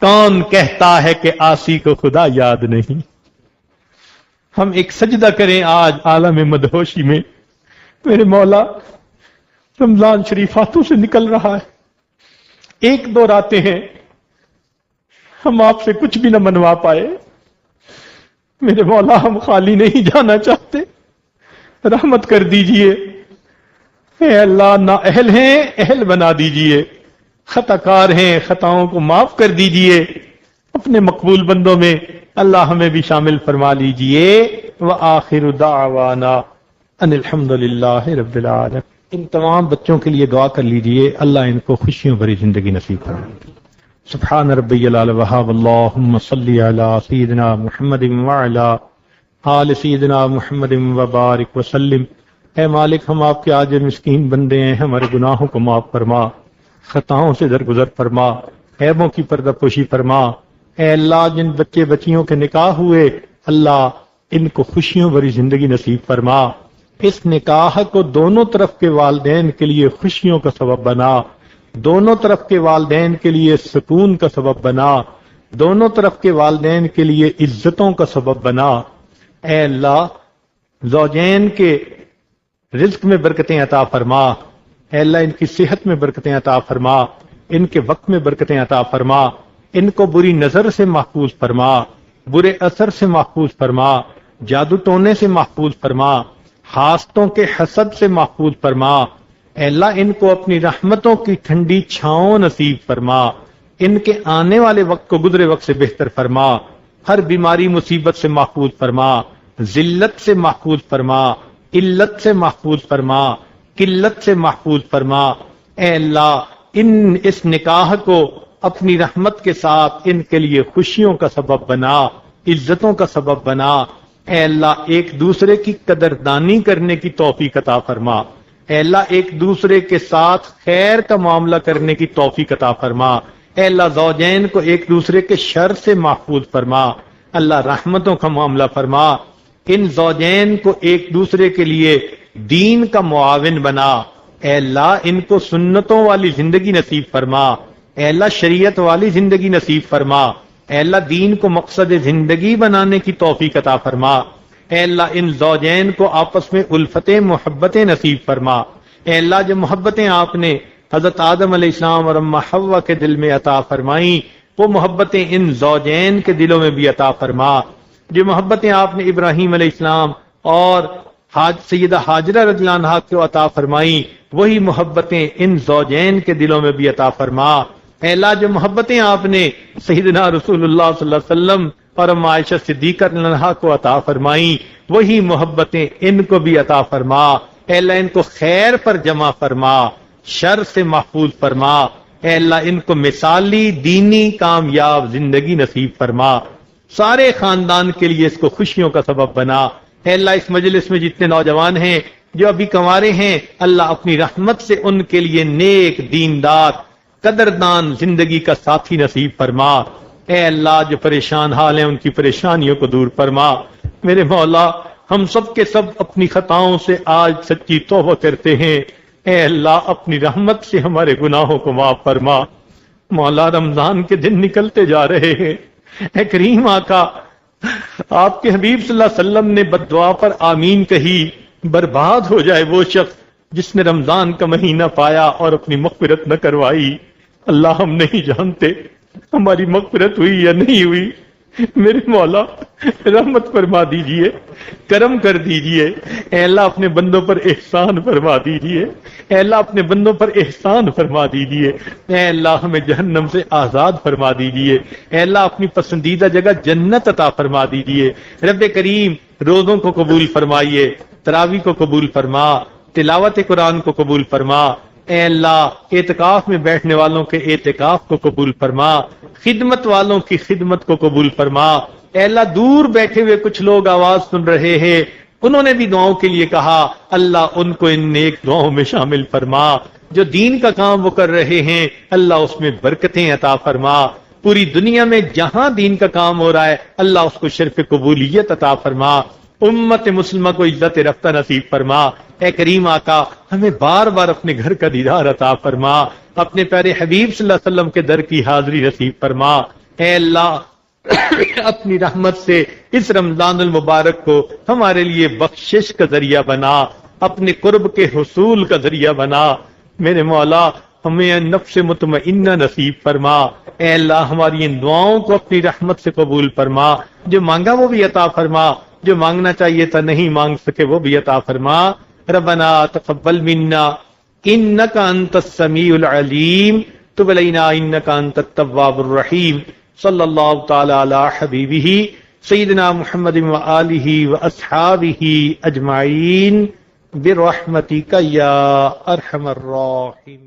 کون کہتا ہے کہ عاصی کو خدا یاد نہیں. ہم ایک سجدہ کریں آج عالم مدہوشی میں. میرے مولا رمضان شریف ہاتھوں سے نکل رہا ہے. 1-2 راتیں ہیں ہم آپ سے کچھ بھی نہ منوا پائے. میرے مولا ہم خالی نہیں جانا چاہتے، رحمت کر دیجئے. اے اللہ نا اہل ہیں اہل بنا دیجئے، خطا کار ہیں خطاؤں کو معاف کر دیجئے. اپنے مقبول بندوں میں اللہ ہمیں بھی شامل فرما لیجئے. وآخر دعوانا ان الحمدللہ رب العالمین. ان تمام بچوں کے لیے دعا کر لیجئے، اللہ ان کو خوشیوں بھری زندگی نصیب فرمائے. سبحان ربی العلی وہاب. اللہم صلی علی سیدنا محمد وعلی آل سیدنا محمد وبارک وسلم. اے مالک ہم آپ کے عاجز مسکین بندے ہیں، ہمارے گناہوں کو معاف فرما، خطاؤں سے درگزر فرما، عیبوں کی پردہ پوشی فرما. اے اللہ جن بچے بچیوں کے نکاح ہوئے اللہ ان کو خوشیوں بھری زندگی نصیب فرما. اس نکاح کو دونوں طرف کے والدین کے لیے خوشیوں کا سبب بنا، دونوں طرف کے والدین کے لیے سکون کا سبب بنا، دونوں طرف کے والدین کے لیے عزتوں کا سبب بنا. اے اللہ زوجین کے رزق میں برکتیں عطا فرما. اے اللہ ان کی صحت میں برکتیں عطا فرما، ان کے وقت میں برکتیں عطا فرما. ان کو بری نظر سے محفوظ فرما، برے اثر سے محفوظ فرما، جادو ٹونے سے محفوظ فرما، حاسدوں کے حسد سے محفوظ فرما. اے اللہ ان کو اپنی رحمتوں کی ٹھنڈی چھاؤں نصیب فرما. ان کے آنے والے وقت کو گزرے وقت سے بہتر فرما. ہر بیماری مصیبت سے محفوظ فرما، ذلت سے محفوظ فرما، علت سے محفوظ فرما، قلت سے محفوظ فرما. اے اللہ اس نکاح کو اپنی رحمت کے ساتھ ان کے لیے خوشیوں کا سبب بنا، عزتوں کا سبب بنا. اے اللہ ایک دوسرے کی قدردانی کرنے کی توفیق عطا فرما، اے اللہ ایک دوسرے کے ساتھ خیر کا معاملہ کرنے کی توفیق عطا فرما، اے اللہ زوجین کو ایک دوسرے کے شر سے محفوظ فرما، اللہ رحمتوں کا معاملہ فرما، ان زوجین کو ایک دوسرے کے لیے دین کا معاون بنا، اے اللہ ان کو سنتوں والی زندگی نصیب فرما، اے اللہ شریعت والی زندگی نصیب فرما، اے اللہ دین کو مقصد زندگی بنانے کی توفیق عطا فرما، اے اللہ ان زوجین کو آپس میں الفتیں محبتیں نصیب فرما، اے اللہ جو محبتیں آپ نے حضرت آدم علیہ السلام اور اماں حوا کے دل میں عطا فرمائیں وہ محبتیں ان زوجین کے دلوں میں بھی عطا فرما، جو محبتیں آپ نے ابراہیم علیہ السلام اور سیدہ حاجرہ رضی اللہ عنہا کو عطا فرمائیں وہی محبتیں ان زوجین کے دلوں میں بھی عطا فرما، اے اللہ جو محبتیں آپ نے سیدنا رسول اللہ صلی اللہ علیہ وسلم اور اماں عائشہ صدیقہ رضی اللہ عنہا کو عطا فرمائیں وہی محبتیں ان کو بھی عطا فرما، اے اللہ ان کو خیر پر جمع فرما، شر سے محفوظ فرما، اے اللہ ان کو مثالی دینی کامیاب زندگی نصیب فرما، سارے خاندان کے لیے اس کو خوشیوں کا سبب بنا، اے اللہ اس مجلس میں جتنے نوجوان ہیں جو ابھی کنوارے ہیں اللہ اپنی رحمت سے ان کے لیے نیک دیندار قدردان زندگی کا ساتھی نصیب فرما، اے اللہ جو پریشان حال ہیں ان کی پریشانیوں کو دور فرما، میرے مولا ہم سب کے سب اپنی خطاؤں سے آج سچی توبہ کرتے ہیں، اے اللہ اپنی رحمت سے ہمارے گناہوں کو معاف فرما، مولا رمضان کے دن نکلتے جا رہے ہیں، اے کریم آقا آپ کے حبیب صلی اللہ علیہ وسلم نے بددعا پر آمین کہی، برباد ہو جائے وہ شخص جس نے رمضان کا مہینہ پایا اور اپنی مغفرت نہ کروائی، اللہ ہم نہیں جانتے ہماری مغفرت ہوئی یا نہیں ہوئی، میرے مولا رحمت فرما دیجئے، کرم کر دیجئے، اے اللہ اپنے بندوں پر احسان فرما دیجئے، اے اللہ اپنے بندوں پر احسان فرما دیجئے، اے اللہ ہمیں جہنم سے آزاد فرما دیجئے، اے اللہ اپنی پسندیدہ جگہ جنت عطا فرما دیجئے، رب کریم روزوں کو قبول فرمائیے، تراویح کو قبول فرما، تلاوت قرآن کو قبول فرما، اے اللہ اعتکاف میں بیٹھنے والوں کے اعتکاف کو قبول فرما، خدمت والوں کی خدمت کو قبول فرما، اے اللہ دور بیٹھے ہوئے کچھ لوگ آواز سن رہے ہیں انہوں نے بھی دعاؤں کے لیے کہا، اللہ ان کو ان نیک دعاؤں میں شامل فرما، جو دین کا کام وہ کر رہے ہیں اللہ اس میں برکتیں عطا فرما، پوری دنیا میں جہاں دین کا کام ہو رہا ہے اللہ اس کو شرف قبولیت عطا فرما، امت مسلمہ کو عزت رفتہ نصیب فرما، اے کریم آقا ہمیں بار بار اپنے گھر کا دیدار عطا فرما، اپنے پیارے حبیب صلی اللہ علیہ وسلم کے در کی حاضری نصیب فرما، اے اللہ اپنی رحمت سے اس رمضان المبارک کو ہمارے لیے بخشش کا ذریعہ بنا، اپنے قرب کے حصول کا ذریعہ بنا، میرے مولا ہمیں نفس مطمئنہ نصیب فرما، اے اللہ ہماری ان دعاؤں کو اپنی رحمت سے قبول فرما، جو مانگا وہ بھی عطا فرما، جو مانگنا چاہیے تھا نہیں مانگ سکے وہ بھی عطا فرما، ربنا تقبل منا انک انت السمیع العلیم تب علینا انک انت التواب الرحیم، صلی اللہ تعالی علی حبیبہ سیدنا محمد وآلہ واصحابہ اجمعین برحمتک یا ارحم الراحمین۔